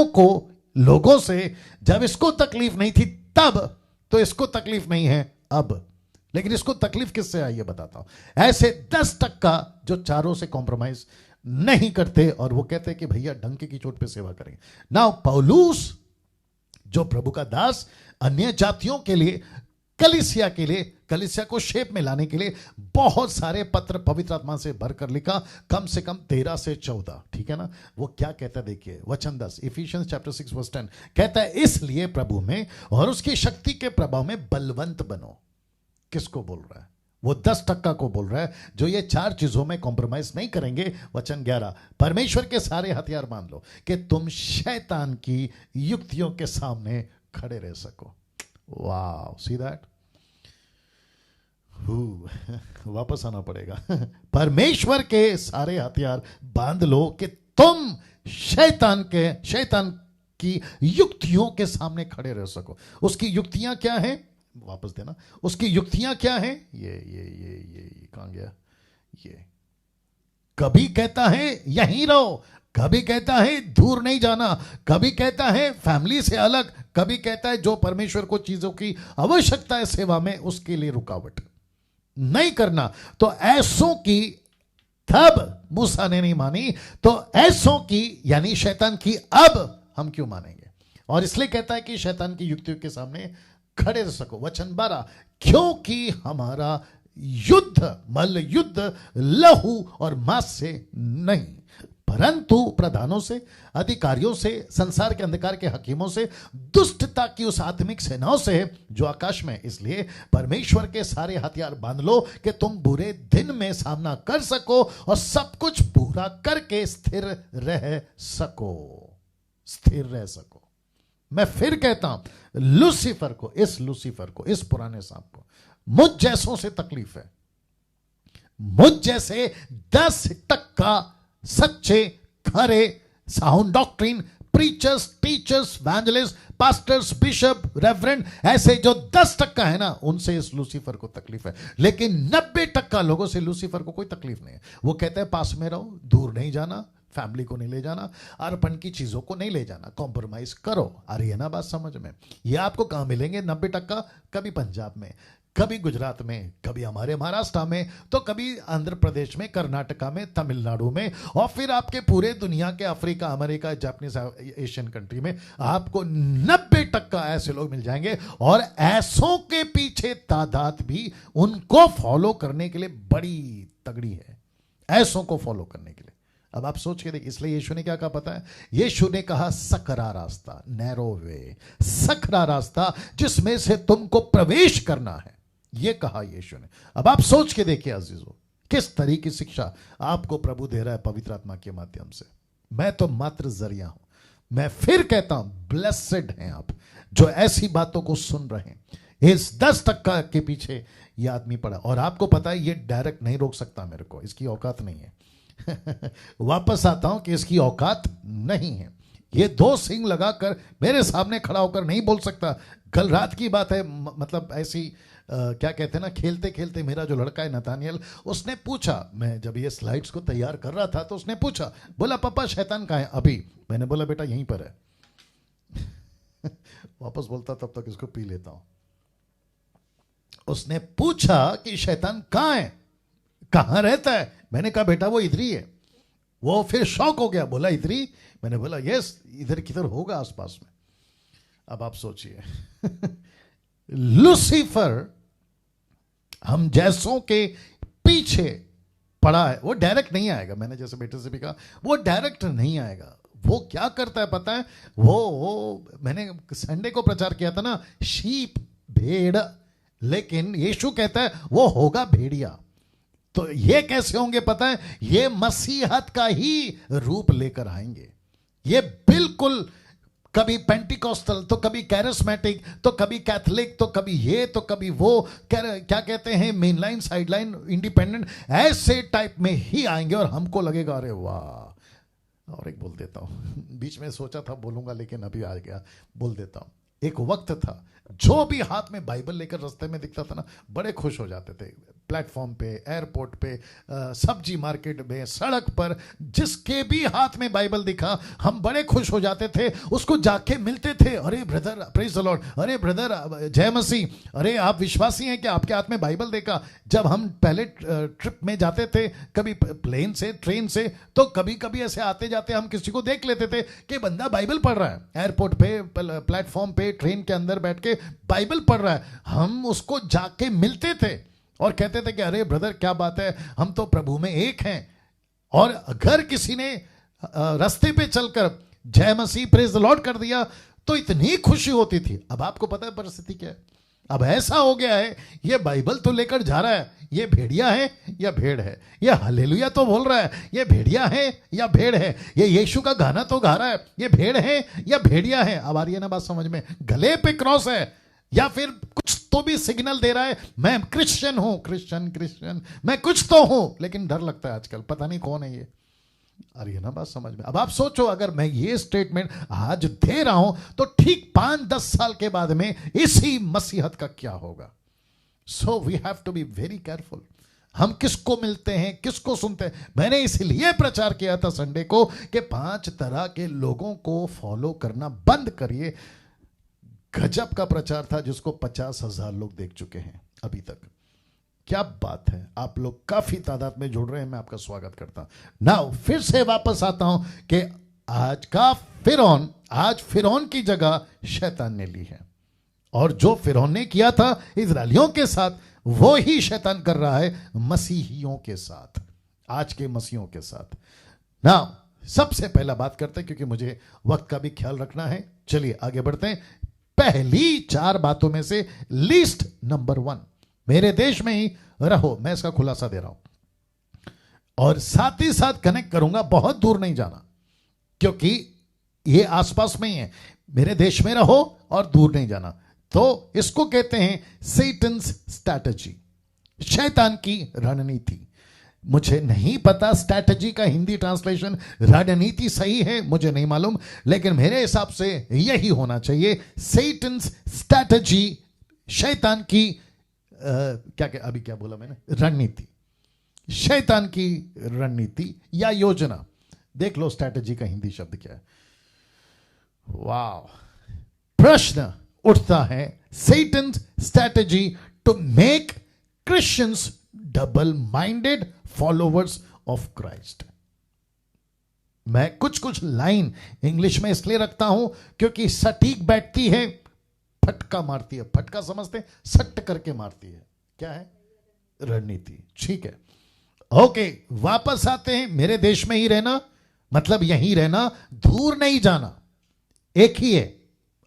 को लोगों से जब इसको तकलीफ नहीं थी तब, तो इसको तकलीफ नहीं है अब। लेकिन इसको तकलीफ किससे आई है बताता हूं। ऐसे 10% जो चारों से कॉम्प्रोमाइज नहीं करते और वो कहते हैं कि भैया डंके की चोट पे सेवा करेंगे। नाउ पौलुस जो प्रभु का दास अन्य जातियों के लिए, कलीसिया के लिए, कलीसिया को शेप में लाने के लिए बहुत सारे पत्र पवित्र आत्मा से भरकर लिखा, कम से कम 13 से 14, ठीक है ना। वो क्या कहता है देखिए, वचन 10, इफिशियंस चैप्टर 6 वर्स 10 कहता है, इसलिए प्रभु में और उसकी शक्ति के प्रभाव में बलवंत बनो। किसको बोल रहा है? वो 10% को बोल रहा है जो ये 4 चीजों में कॉम्प्रोमाइज नहीं करेंगे। वचन 11, परमेश्वर के सारे हथियार मान लो कि तुम शैतान की युक्तियों के सामने खड़े रह सको। वाह, सी दैट, वापस आना पड़ेगा। परमेश्वर के सारे हथियार बांध लो कि तुम शैतान की युक्तियों के सामने खड़े रह सको। उसकी युक्तियां क्या हैं? वापस देना। उसकी युक्तियां क्या हैं? ये कहां गया? ये कभी कहता है यहीं रहो, कभी कहता है दूर नहीं जाना, कभी कहता है फैमिली से अलग, कभी कहता है जो परमेश्वर को चीजों की आवश्यकता है सेवा में उसके लिए रुकावट नहीं करना। तो ऐसों की तब मूसा ने नहीं मानी, तो ऐसों की यानी शैतान की अब हम क्यों मानेंगे? और इसलिए कहता है कि शैतान की युक्तियों के सामने खड़े रह सको। वचन 12, क्योंकि हमारा युद्ध मल्ल युद्ध लहू और मांस से नहीं, परंतु प्रधानों से, अधिकारियों से, संसार के अंधकार के हकीमों से, दुष्टता की उस आत्मिक सेनाओं से जो आकाश में। इसलिए परमेश्वर के सारे हथियार बांध लो कि तुम बुरे दिन में सामना कर सको और सब कुछ पूरा करके स्थिर रह सको। मैं फिर कहता हूं, लूसीफर को, इस पुराने सांप को मुझ जैसों से तकलीफ है। मुझ जैसे 10% सच्चे, खरे, sound doctrine preachers, teachers, evangelists, pastors, bishop, reverend, ऐसे जो 10% है ना, उनसे इस लूसीफर को तकलीफ है। लेकिन 90% लोगों से लूसीफर को कोई तकलीफ नहीं है। वो कहते हैं पास में रहो, दूर नहीं जाना, फैमिली को नहीं ले जाना, अर्पण की चीजों को नहीं ले जाना, कॉम्प्रोमाइज करो। आ रही है ना बात समझ में? ये आपको कहां मिलेंगे 90%? कभी पंजाब में, कभी गुजरात में, कभी हमारे महाराष्ट्र में, तो कभी आंध्र प्रदेश में, कर्नाटका में, तमिलनाडु में, और फिर आपके पूरे दुनिया के Africa, America, Japanese, Asian country में आपको 90% ऐसे लोग मिल जाएंगे। और ऐसों के पीछे तादाद भी उनको फॉलो करने के लिए बड़ी तगड़ी है, ऐसों को फॉलो करने के लिए। अब आप सोच के देखिए, इसलिए यीशु ने क्या कहा पता है? यीशु ने कहा सकरा रास्ता, नैरो वे, सकरा रास्ता जिसमें से तुमको प्रवेश करना है, ये कहा यीशु ने। अब आप सोच के देखिए अजीजों, किस तरह की शिक्षा आपको प्रभु दे रहा है पवित्र आत्मा के माध्यम से। मैं तो मात्र जरिया हूं। मैं फिर कहता हूं, ब्लेसेड हैं आप जो ऐसी बातों को सुन रहे हैं। इस 10% के पीछे ये आदमी पड़ा, और आपको पता है ये डायरेक्ट नहीं रोक सकता मेरे को, इसकी औकात नहीं है। वापस आता हूं कि इसकी औकात नहीं है। ये 2 सिंग लगाकर मेरे सामने खड़ा होकर नहीं बोल सकता। कल रात की बात है, मतलब ऐसी क्या कहते हैं ना, खेलते खेलते मेरा जो लड़का है नतानियल, उसने पूछा, मैं जब ये स्लाइड्स को तैयार कर रहा था तो उसने पूछा, बोला पापा शैतान कहाँ है अभी? मैंने बोला बेटा यहीं पर है। वापस बोलता तब तक इसको पी लेता हूं। उसने पूछा कि शैतान कहाँ है, कहाँ रहता है? मैंने कहा बेटा वो इधर ही है। वो फिर शॉक हो गया, बोला इधर ही? मैंने बोला यस, इधर किधर होगा आसपास में। अब आप सोचिए, लूसीफर हम जैसों के पीछे पड़ा है। वो डायरेक्ट नहीं आएगा, मैंने जैसे बेटे से भी कहा, वो डायरेक्ट नहीं आएगा। वो क्या करता है पता है? वो मैंने संडे को प्रचार किया था ना, शीप, भेड़, लेकिन यीशु कहता है वो होगा भेड़िया। तो ये कैसे होंगे पता है? ये मसीहत का ही रूप लेकर आएंगे। ये बिल्कुल कभी पेंटिकॉस्टल, तो कभी कैरिस्मेटिक, तो कभी कैथोलिक, तो कभी ये, तो कभी वो, क्या कहते हैं, main line, side line, independent, ऐसे टाइप में ही आएंगे। और हमको लगेगा अरे वाह। और एक बोल देता हूं, बीच में सोचा था बोलूंगा लेकिन अभी आ गया, बोल देता हूं। एक वक्त था जो भी हाथ में बाइबल लेकर रास्ते में दिखता था ना, बड़े खुश हो जाते थे। प्लेटफॉर्म पे, एयरपोर्ट पे, सब्जी मार्केट में, सड़क पर, जिसके भी हाथ में बाइबल दिखा हम बड़े खुश हो जाते थे। उसको जाके मिलते थे, अरे ब्रदर प्रेज द लॉर्ड, अरे ब्रदर जय मसीह, अरे आप विश्वासी हैं कि आपके हाथ में बाइबल देखा। जब हम पहले ट्रिप में जाते थे, कभी प्लेन से, ट्रेन से, तो कभी कभी ऐसे आते जाते हम किसी को देख लेते थे कि बंदा बाइबल पढ़ रहा है, एयरपोर्ट पे, प्लेटफॉर्म पे, ट्रेन के अंदर बैठ के बाइबल पढ़ रहा है। हम उसको जाके मिलते थे और कहते थे कि अरे ब्रदर क्या बात है, हम तो प्रभु में एक हैं। और अगर किसी ने रास्ते पे चलकर जय मसीह प्रेज द लॉर्ड कर दिया तो इतनी खुशी होती थी। अब आपको पता है परिस्थिति क्या है? अब ऐसा हो गया है, ये बाइबल तो लेकर जा रहा है, ये भेड़िया है या भेड़ है? ये हालेलुया तो बोल रहा है, ये भेड़िया है या भेड़ है? ये यीशु का गाना तो गा रहा है, ये भेड़ है या भेड़िया है? अब आ रही है ना बात समझ में? गले पे क्रॉस है या फिर कुछ तो भी सिग्नल दे रहा है, मैं क्रिश्चियन हूं, क्रिश्चियन, मैं कुछ तो हूं, लेकिन डर लगता है आजकल, पता नहीं कौन है ये। अरे ये ना बात समझ में? अब आप सोचो, अगर मैं ये स्टेटमेंट आज दे रहा हूं तो ठीक 5-10 साल के बाद में इसी मसीहत का क्या होगा? So we have to be very careful. हम किसको मिलते हैं, किसको सुनते हैं? मैंने इसलिए प्रचार किया था संडे को कि 5 तरह के लोगों को फॉलो करना बंद करिए। गजब का प्रचार था जिसको 50,000 लोग देख चुके हैं अभी तक। क्या बात है, आप लोग काफी तादाद में जुड़ रहे हैं, मैं आपका स्वागत करता हूं। नाउ फिर से वापस आता हूं कि आज का फिरौन, आज फिरौन की जगह शैतान ने ली है। और जो फिरौन ने किया था इजरायलियों के साथ, वो ही शैतान कर रहा है मसीहियों के साथ, आज के मसीहों के साथ। नाउ सबसे पहला बात करते हैं, क्योंकि मुझे वक्त का भी ख्याल रखना है। चलिए आगे बढ़ते हैं। पहली 4 बातों में से लिस्ट नंबर 1, मेरे देश में ही रहो। मैं इसका खुलासा दे रहा हूं और साथ ही साथ कनेक्ट करूंगा, बहुत दूर नहीं जाना, क्योंकि ये आसपास में ही है। मेरे देश में रहो और दूर नहीं जाना। तो इसको कहते हैं सैटन्स स्ट्रैटेजी, शैतान की रणनीति। मुझे नहीं पता स्ट्रैटेजी का हिंदी ट्रांसलेशन, रणनीति सही है मुझे नहीं मालूम, लेकिन मेरे हिसाब से यही होना चाहिए, सैटन्स स्ट्रैटेजी, शैतान की अभी क्या बोला मैंने, रणनीति, शैतान की रणनीति या योजना। देख लो स्ट्रैटेजी का हिंदी शब्द क्या है। वाह, प्रश्न उठता है, Satan's strategy to make Christians double minded followers of Christ. मैं कुछ लाइन इंग्लिश में इसलिए रखता हूं क्योंकि सटीक बैठती है, फटका मारती है। फटका समझते, सट करके मारती है। क्या है? रणनीति। ठीक है, ओके, वापस आते हैं। मेरे देश में ही रहना मतलब यहीं रहना, दूर नहीं जाना, एक ही है।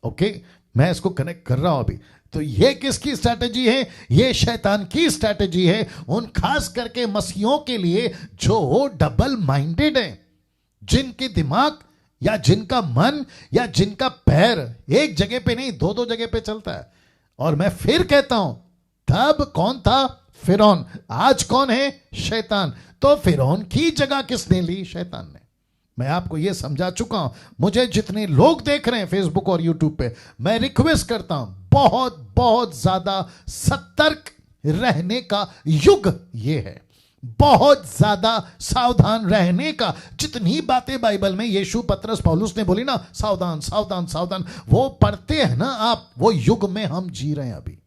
ओके, मैं इसको कनेक्ट कर रहा हूं अभी। तो ये किसकी स्ट्रैटेजी है? ये शैतान की स्ट्रैटेजी है, उन खास करके मसीहों के लिए जो डबल माइंडेड हैं, जिनके दिमाग या जिनका मन या जिनका पैर एक जगह पे नहीं, 2-2 जगह पे चलता है। और मैं फिर कहता हूं, तब कौन था? फिरौन। आज कौन है? शैतान। तो फिरौन की जगह किसने ली? शैतान ने। मैं आपको यह समझा चुका हूं। मुझे जितने लोग देख रहे हैं फेसबुक और यूट्यूब पे, मैं रिक्वेस्ट करता हूं, बहुत ज्यादा सतर्क रहने का युग ये है, बहुत ज्यादा सावधान रहने का। जितनी बातें बाइबल में यीशु, पतरस, पौलुस ने बोली ना, सावधान सावधान सावधान, वो पढ़ते हैं ना आप, वो युग में हम जी रहे हैं अभी,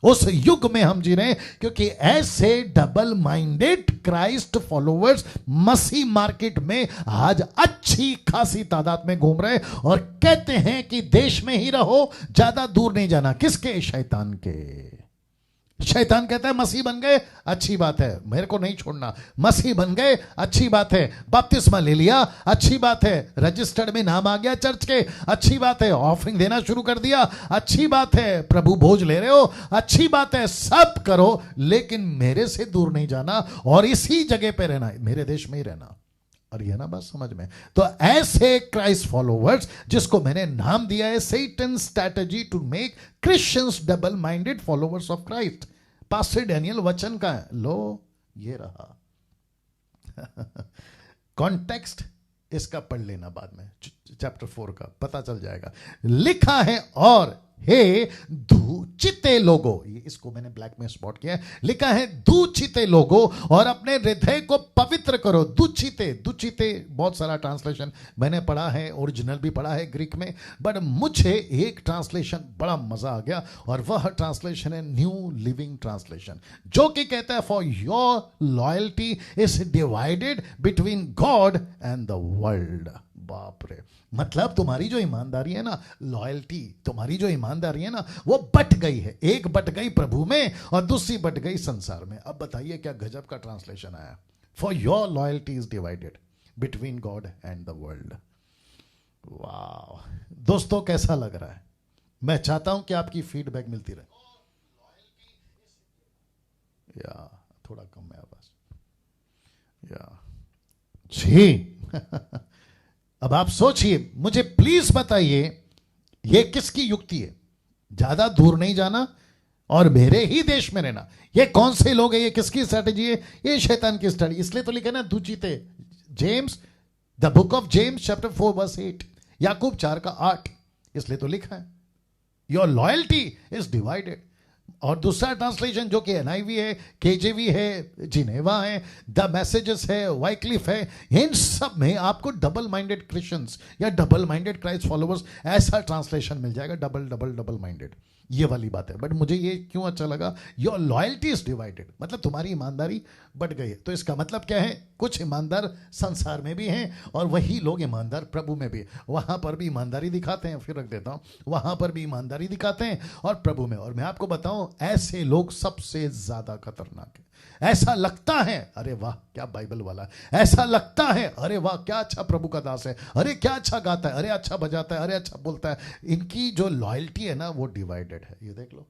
उस युग में हम जी रहे हैं। क्योंकि ऐसे डबल माइंडेड क्राइस्ट फॉलोवर्स मसीह मार्केट में आज अच्छी खासी तादाद में घूम रहे हैं और कहते हैं कि देश में ही रहो, ज्यादा दूर नहीं जाना। किसके? शैतान के। शैतान कहता है मसीह बन गए, अच्छी बात है, मेरे को नहीं छोड़ना। मसीह बन गए, अच्छी बात है। बपतिस्मा ले लिया, अच्छी बात है। रजिस्टर्ड में नाम आ गया चर्च के, अच्छी बात है। ऑफरिंग देना शुरू कर दिया, अच्छी बात है। प्रभु भोज ले रहे हो, अच्छी बात है। सब करो, लेकिन मेरे से दूर नहीं जाना और इसी जगह पे रहना, मेरे देश में ही रहना। और यह ना बात समझ में। तो ऐसे क्राइस्ट फॉलोवर्स, जिसको मैंने नाम दिया है Satan strategy to make Christians double minded followers of Christ. Pastor Daniel वचन का है, लो ये रहा। कॉन्टेक्स्ट इसका पढ़ लेना बाद में, चैप्टर 4 का पता चल जाएगा। लिखा है, और हे दूचिते लोगो, ये इसको मैंने ब्लैक में स्पॉट किया है। लिखा है दूचिते लोगो, और अपने हृदय को पवित्र करो। दूचिते, दूचिते बहुत सारा ट्रांसलेशन मैंने पढ़ा है, ओरिजिनल भी पढ़ा है ग्रीक में, बट मुझे एक ट्रांसलेशन बड़ा मजा आ गया, और वह ट्रांसलेशन है न्यू लिविंग ट्रांसलेशन, जो कि कहता है for your loyalty is divided between God and the world. बाप रे, मतलब तुम्हारी जो ईमानदारी है ना, लॉयल्टी, तुम्हारी जो ईमानदारी है ना, वो बट गई है। एक बट गई प्रभु में और दूसरी बट गई संसार में। अब बताइए क्या गजब का ट्रांसलेशन आया। For your loyalty is divided between God and the world. वाह दोस्तों, कैसा लग रहा है? मैं चाहता हूं कि आपकी फीडबैक मिलती रहे। या थोड़ा कम है आवाज, या जी। अब आप सोचिए, मुझे प्लीज बताइए, ये किसकी युक्ति है? ज्यादा दूर नहीं जाना और मेरे ही देश में रहना। ये कौन से लोग हैं? ये किसकी स्ट्रैटेजी है? ये शैतान की स्ट्रैटेजी। इसलिए तो लिखा ना दूचिते, James, the book of James chapter 4 verse 8, याकूब 4 का 8, इसलिए तो लिखा है योर लॉयल्टी इज डिवाइडेड। और दूसरा ट्रांसलेशन जो कि एनआईवी है, केजेवी है, जिनेवा है, द मैसेजेस है, वाइक्लिफ है, इन सब में आपको डबल माइंडेड क्रिश्चियंस या डबल माइंडेड क्राइस्ट फॉलोवर्स ऐसा ट्रांसलेशन मिल जाएगा। डबल डबल डबल माइंडेड, ये वाली बात है। बट मुझे ये क्यों अच्छा लगा, योर लॉयल्टी इज डिवाइडेड, मतलब तुम्हारी ईमानदारी बढ़ गई है। तो इसका मतलब क्या है? कुछ ईमानदार संसार में भी हैं और वही लोग ईमानदार प्रभु में भी। वहां पर भी ईमानदारी दिखाते हैं, फिर रख देता हूं, वहां पर भी ईमानदारी दिखाते हैं और प्रभु में। और मैं आपको बताऊं, ऐसे लोग सबसे ज्यादा खतरनाक है। ऐसा लगता है अरे वाह क्या बाइबल वाला है, ऐसा लगता है अरे वाह क्या अच्छा प्रभु का दास है, अरे क्या अच्छा गाता है, अरे अच्छा बजाता है, अरे अच्छा बोलता है। इनकी जो लॉयल्टी है ना, वो डिवाइडेड है। ये देख लो,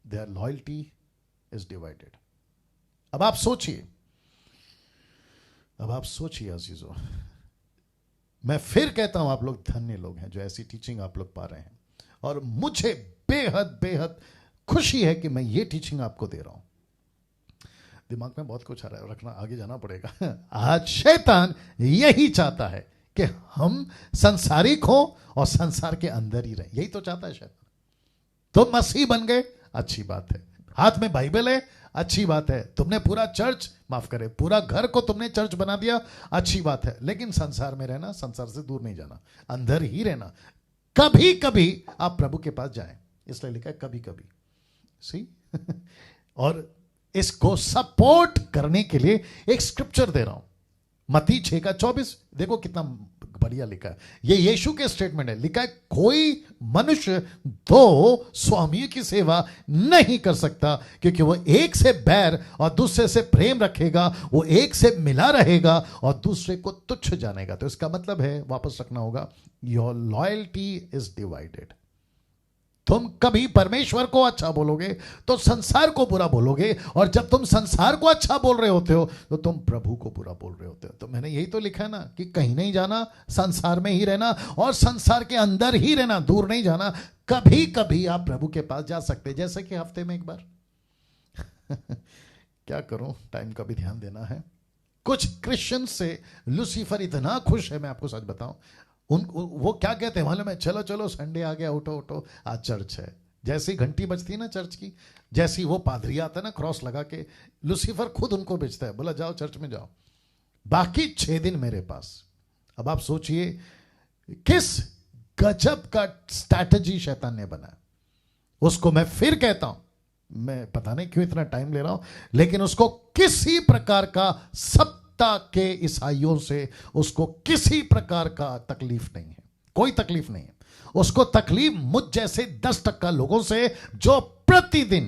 देयर लॉयल्टी इज डिवाइडेड। अब आप सोचिए, अब आप सोचिए अजीजों, मैं फिर कहता हूं, आप लोग धन्य लोग हैं जो ऐसी टीचिंग आप लोग पा रहे हैं। और मुझे बेहद बेहद खुशी है कि मैं ये टीचिंग आपको दे रहा हूं। दिमाग में बहुत कुछ आ रहा है, रखना, आगे जाना पड़ेगा। आज शैतान यही चाहता है कि हम संसारिक हो और संसार के अंदर ही रहे। यही तो चाहता है शैतान। तो मसीह बन गए, अच्छी बात है। हाथ में बाइबल है, अच्छी बात है। तुमने पूरा चर्च, माफ करे, पूरा घर को तुमने चर्च बना दिया, अच्छी बात है। लेकिन संसार में रहना, संसार से दूर नहीं जाना, अंदर ही रहना। कभी कभी आप प्रभु के पास जाएं, इसलिए लिखा है कभी कभी। सी और इसको सपोर्ट करने के लिए एक स्क्रिप्चर दे रहा हूं, मत्ती 6 का 24। देखो कितना बढ़िया लिखा है। ये यीशु के स्टेटमेंट है। लिखा है कोई मनुष्य दो स्वामियों की सेवा नहीं कर सकता, क्योंकि वो एक से बैर और दूसरे से प्रेम रखेगा, वो एक से मिला रहेगा और दूसरे को तुच्छ जानेगा। तो इसका मतलब है, वापस रखना होगा, योर लॉयल्टी इज डिवाइडेड। तुम कभी परमेश्वर को अच्छा बोलोगे तो संसार को बुरा बोलोगे, और जब तुम संसार को अच्छा बोल रहे होते हो तो तुम प्रभु को बुरा बोल रहे होते हो। तो मैंने यही तो लिखा है ना कि कहीं नहीं जाना, संसार में ही रहना और संसार के अंदर ही रहना, दूर नहीं जाना। कभी कभी आप प्रभु के पास जा सकते हैं, जैसे कि हफ्ते में एक बार। क्या करूं, टाइम का भी ध्यान देना है। कुछ क्रिश्चियन से लूसीफर इतना खुश है, मैं आपको सच बताऊं, वो क्या कहते हैं मालूम है? चलो चलो संडे आ गया, उठो उठो, आज चर्च है। जैसी घंटी बजती है ना चर्च की, जैसी वो पादरी आता है ना क्रॉस लगा के, लूसीफर खुद उनको भेजता है, बोला जाओ चर्च में जाओ, बाकी 6 दिन मेरे पास। अब आप सोचिए किस गजब का स्ट्रैटेजी शैतान ने बनाया। उसको मैं फिर कहता हूं, मैं पता नहीं क्यों इतना टाइम ले रहा हूं, लेकिन उसको किसी प्रकार का सब के ईसाइयों से उसको किसी प्रकार का तकलीफ नहीं है, कोई तकलीफ नहीं है। उसको तकलीफ मुझ जैसे 10% लोगों से जो प्रतिदिन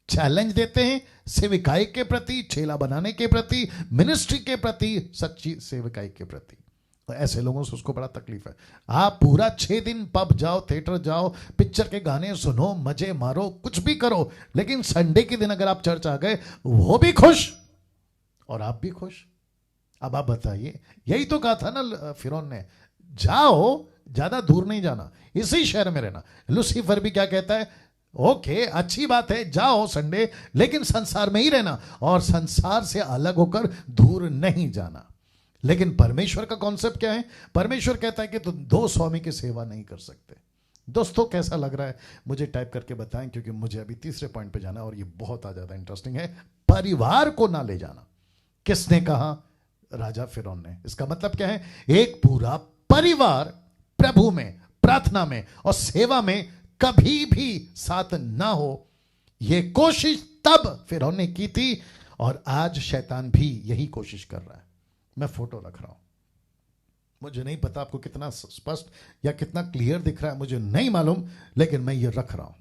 चैलेंज देते हैं सेविकाई के प्रति, चेला बनाने के प्रति, मिनिस्ट्री के प्रति, सच्ची सेविकाई के प्रति। तो ऐसे लोगों से उसको बड़ा तकलीफ है। आप पूरा 6 दिन पब जाओ, थिएटर जाओ, पिक्चर के गाने सुनो, मजे मारो, कुछ भी करो, लेकिन संडे के दिन अगर आप चर्च आ गए, वो भी खुश और आप भी खुश। अब आप बताइए, यही तो कहा था ना फिरौन ने, जाओ, ज्यादा दूर नहीं जाना, इसी शहर में रहना। लूसीफर भी क्या कहता है, ओके अच्छी बात है, जाओ संडे, लेकिन संसार में ही रहना और संसार से अलग होकर दूर नहीं जाना। लेकिन परमेश्वर का कॉन्सेप्ट क्या है? परमेश्वर कहता है कि तुम 2 स्वामी की सेवा नहीं कर सकते। दोस्तों कैसा लग रहा है मुझे टाइप करके बताएं, क्योंकि मुझे अभी तीसरे पॉइंट पे जाना है और ये बहुत ज्यादा इंटरेस्टिंग है। परिवार को ना ले जाना। किसने कहा? राजा फिरौन ने। इसका मतलब क्या है? एक पूरा परिवार प्रभु में, प्रार्थना में और सेवा में कभी भी साथ ना हो, यह कोशिश तब फिरौन ने की थी और आज शैतान भी यही कोशिश कर रहा है। मैं फोटो रख रहा हूं, मुझे नहीं पता आपको कितना स्पष्ट या कितना क्लियर दिख रहा है, मुझे नहीं मालूम, लेकिन मैं ये रख रहा हूं,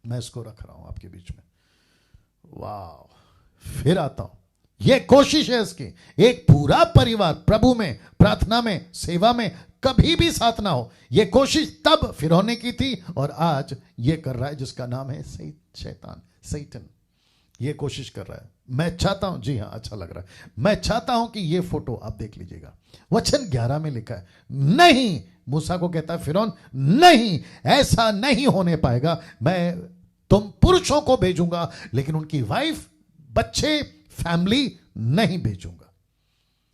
मैं इसको रख रहा हूं आपके बीच में। वाह, फिर आता हूं। यह कोशिश है इसकी, एक पूरा परिवार प्रभु में, प्रार्थना में, सेवा में कभी भी साथ ना हो, यह कोशिश तब फिरौन ने की थी और आज यह कर रहा है, जिसका नाम है शैतान, सैतन। ये कोशिश कर रहा है। मैं चाहता हूं, जी हां अच्छा लग रहा है, मैं चाहता हूं कि ये फोटो आप देख लीजिएगा। वचन 11 में लिखा है, नहीं, मूसा को कहता है फिरौन, नहीं, ऐसा नहीं होने पाएगा, मैं तुम पुरुषों को भेजूंगा लेकिन उनकी वाइफ, बच्चे, फैमिली नहीं भेजूंगा।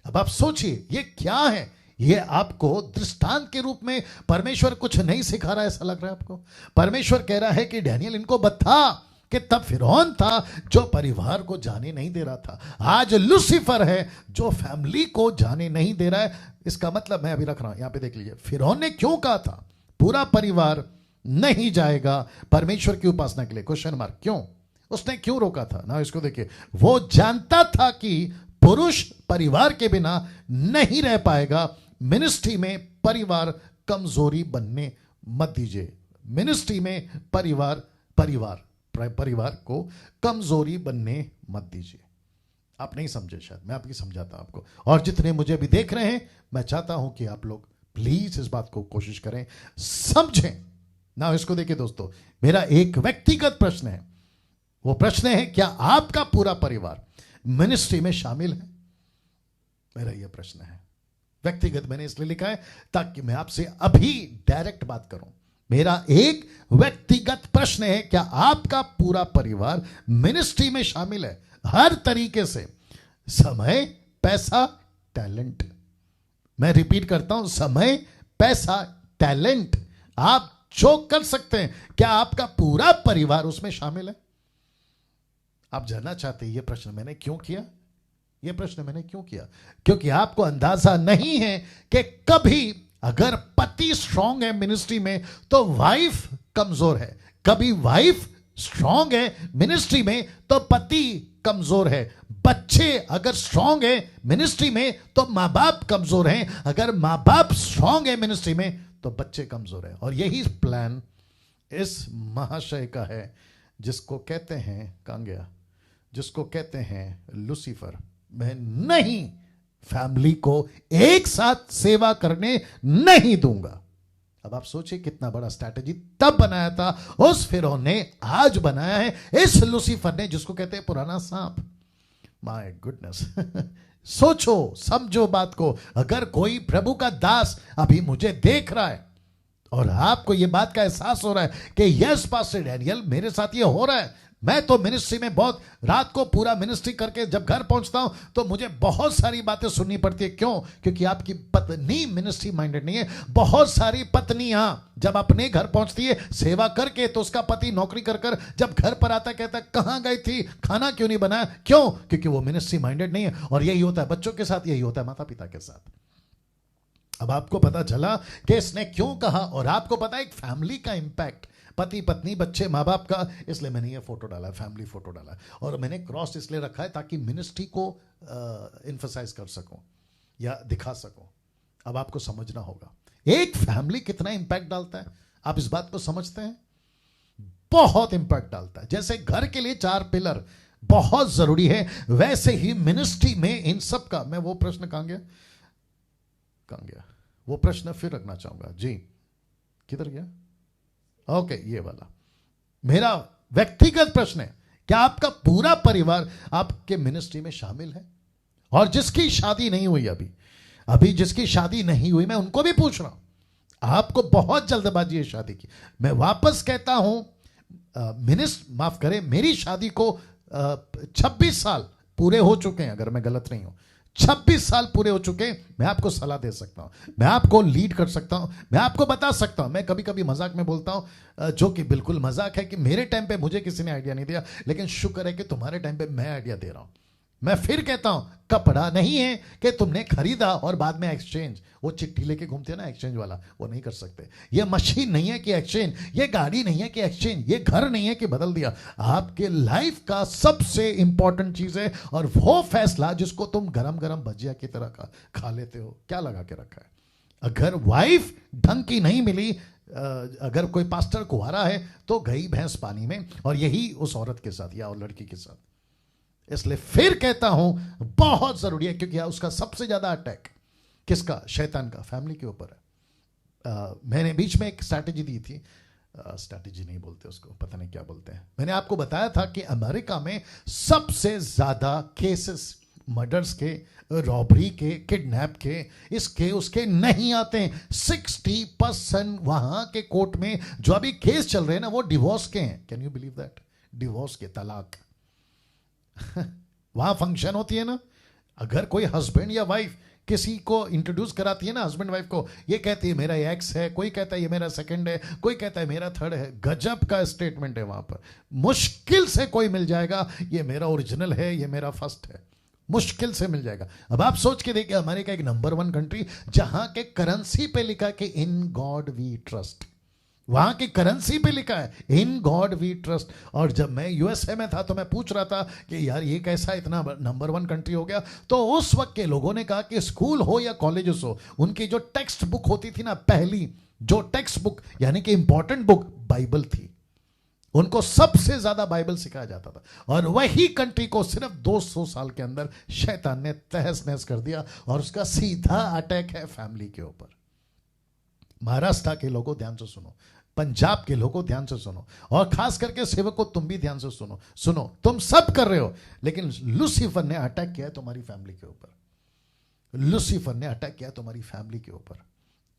अब आप सोचिए ये क्या है? ये आपको दृष्टांत के रूप में परमेश्वर कुछ नहीं सिखा रहा है, ऐसा लग रहा है आपको? परमेश्वर कह रहा है कि डैनियल इनको बता कि तब फिरौन था जो परिवार को जाने नहीं दे रहा था, आज लूसीफर है जो फैमिली को जाने नहीं दे रहा है। इसका मतलब मैं अभी रख रहा हूं, यहां पे देख लीजिए, फिरौन ने क्यों कहा था पूरा परिवार नहीं जाएगा परमेश्वर की उपासना के लिए? Question mark. क्यों? उसने क्यों रोका था ना? इसको देखिए, वो जानता था कि पुरुष परिवार के बिना नहीं रह पाएगा। मिनिस्ट्री में परिवार कमजोरी बनने मत दीजिए। मिनिस्ट्री में परिवार को कमजोरी बनने मत दीजिए। आप नहीं समझे शायद, मैं आपकी समझाता हूं आपको। और जितने मुझे अभी देख रहे हैं, मैं चाहता हूं कि आप लोग प्लीज इस बात को कोशिश करें, समझें ना। इसको देखिए दोस्तों, मेरा एक व्यक्तिगत प्रश्न है। वो प्रश्न है, क्या आपका पूरा परिवार मिनिस्ट्री में शामिल है? मेरा यह प्रश्न है व्यक्तिगत, मैंने इसलिए लिखा है ताकि मैं आपसे अभी डायरेक्ट बात करूं। मेरा एक व्यक्तिगत प्रश्न है, क्या आपका पूरा परिवार मिनिस्ट्री में शामिल है? हर तरीके से, समय, पैसा, टैलेंट। मैं रिपीट करता हूं, समय, पैसा, टैलेंट, आप जो कर सकते हैं, क्या आपका पूरा परिवार उसमें शामिल है? आप जानना चाहते हैं यह प्रश्न मैंने क्यों किया? यह प्रश्न मैंने क्यों किया? क्योंकि आपको अंदाजा नहीं है कि कभी अगर पति स्ट्रांग है मिनिस्ट्री में तो वाइफ कमजोर है, कभी वाइफ स्ट्रांग है मिनिस्ट्री में तो पति कमजोर है, बच्चे अगर स्ट्रांग है मिनिस्ट्री में तो मां बाप कमजोर हैं, अगर मां बाप स्ट्रांग है मिनिस्ट्री में तो बच्चे कमजोर हैं। और यही प्लान इस महाशय का है जिसको कहते हैं कांगया, जिसको कहते हैं लूसीफर। मैं नहीं, फैमिली को एक साथ सेवा करने नहीं दूंगा। अब आप सोचिए कितना बड़ा स्ट्रैटेजी तब बनाया था उस फिरौन ने, आज बनाया है इस लूसीफर ने, जिसको कहते हैं पुराना सांप। माय गुडनेस सोचो, समझो बात को। अगर कोई प्रभु का दास अभी मुझे देख रहा है और आपको यह बात का एहसास हो रहा है कि यस पास्टर डैनियल, मेरे साथ ये हो रहा है, मैं तो मिनिस्ट्री में बहुत, रात को पूरा मिनिस्ट्री करके जब घर पहुंचता हूं तो मुझे बहुत सारी बातें सुननी पड़ती है। क्यों? क्योंकि आपकी पत्नी मिनिस्ट्री माइंडेड नहीं है। बहुत सारी पत्नियां जब अपने घर पहुंचती है सेवा करके तो उसका पति नौकरी कर कर जब घर पर आता कहता है कहां गई थी, खाना क्यों नहीं बनाया? क्यों? क्योंकि वो मिनिस्ट्री माइंडेड नहीं है। और यही होता है बच्चों के साथ, यही होता है माता पिता के साथ। अब आपको पता चला कि इसने क्यों कहा, और आपको पता है एक फैमिली का इंपैक्ट, पति पत्नी बच्चे माँ बाप का, इसलिए मैंने ये फोटो डाला, फैमिली फोटो डाला। और मैंने क्रॉस इसलिए रखा है ताकि मिनिस्ट्री को एम्फसाइज कर सकूं या दिखा सकूं। अब आपको समझना होगा एक फैमिली कितना इंपैक्ट डालता है। आप इस बात को समझते हैं? बहुत इंपैक्ट डालता है। जैसे घर के लिए 4 पिलर बहुत जरूरी है, वैसे ही मिनिस्ट्री में इन सब का। मैं वो प्रश्न कहां गया, वो प्रश्न फिर रखना चाहूंगा जी, किधर गया? ओके, ये वाला मेरा व्यक्तिगत प्रश्न है, क्या आपका पूरा परिवार आपके मिनिस्ट्री में शामिल है? और जिसकी शादी नहीं हुई अभी जिसकी शादी नहीं हुई, मैं उनको भी पूछ रहा हूं। आपको बहुत जल्दबाजी है शादी की। मैं वापस कहता हूं, माफ करें, मेरी शादी को 26 साल पूरे हो चुके हैं, अगर मैं गलत नहीं हूं। 26 साल पूरे हो चुके हैं। मैं आपको सलाह दे सकता हूं, मैं आपको लीड कर सकता हूं, मैं आपको बता सकता हूं। मैं कभी कभी मजाक में बोलता हूं, जो कि बिल्कुल मजाक है, कि मेरे टाइम पे मुझे किसी ने आइडिया नहीं दिया, लेकिन शुक्र है कि तुम्हारे टाइम पे मैं आइडिया दे रहा हूं। मैं फिर कहता हूं, कपड़ा नहीं है कि तुमने खरीदा और बाद में एक्सचेंज, वो चिट्ठी लेके घूमते हैं ना एक्सचेंज वाला, वो नहीं कर सकते। ये मशीन नहीं है कि एक्सचेंज, ये गाड़ी नहीं है कि एक्सचेंज, ये घर नहीं है कि बदल दिया। आपके लाइफ का सबसे इंपॉर्टेंट चीज है, और वो फैसला जिसको तुम गरम गरम भजिया की तरह खा लेते हो, क्या लगा के रखा है? अगर वाइफ ढंग की नहीं मिली, अगर कोई पास्टर कुंवारा है तो गई भैंस पानी में, और यही उस औरत के साथ या और लड़की के साथ। इसलिए फिर कहता हूं, बहुत जरूरी है, क्योंकि उसका सबसे ज्यादा अटैक किसका? शैतान का, फैमिली के ऊपर है। मैंने बीच में एक स्ट्रैटेजी दी थी, स्ट्रैटेजी नहीं बोलते उसको, पता नहीं क्या बोलते हैं। मैंने आपको बताया था कि अमेरिका में सबसे ज्यादा केसेस मर्डर्स के, रॉबरी के, किडनैप के, इसके उसके नहीं आते हैं। 60% वहां के कोर्ट में जो अभी केस चल रहे हैं ना, वो डिवोर्स के हैं। Can you believe that? Divorce के, तलाक। वहां फंक्शन होती है ना, अगर कोई हस्बैंड या वाइफ किसी को इंट्रोड्यूस कराती है ना, हस्बैंड वाइफ को, ये कहती है मेरा एक्स है, कोई कहता है ये मेरा सेकंड है, कोई कहता है मेरा थर्ड है। गजब का स्टेटमेंट है वहां पर। मुश्किल से कोई मिल जाएगा ये मेरा ओरिजिनल है, ये मेरा फर्स्ट है, मुश्किल से मिल जाएगा। अब आप सोच के देखिए, अमेरिका एक नंबर 1 कंट्री, जहां के करेंसी पे लिखा कि इन गॉड वी ट्रस्ट। वहां की करेंसी पे लिखा है इन गॉड वी ट्रस्ट। और जब मैं यूएसए में था तो मैं पूछ रहा था कि यार ये कैसा इतना नंबर 1 कंट्री हो गया? तो उस वक्त के लोगों ने कहा कि स्कूल हो या कॉलेजेस हो, उनकी जो टेक्स्ट बुक होती थी ना, पहली जो टेक्स्ट बुक यानी कि इंपॉर्टेंट बुक बाइबल थी। उनको सबसे ज्यादा बाइबल सिखाया जाता था। और वही कंट्री को सिर्फ 200 साल के अंदर शैतान ने तहस नहस कर दिया, और उसका सीधा अटैक है फैमिली के ऊपर। महाराष्ट्र के लोगों ध्यान से सुनो, पंजाब के लोगों ध्यान से सुनो, और खास करके सेवकों तुम भी ध्यान से सुनो। तुम सब कर रहे हो, लेकिन लूसीफर ने अटैक किया है तुम्हारी फैमिली के ऊपर। लूसीफर ने अटैक किया तुम्हारी फैमिली के ऊपर।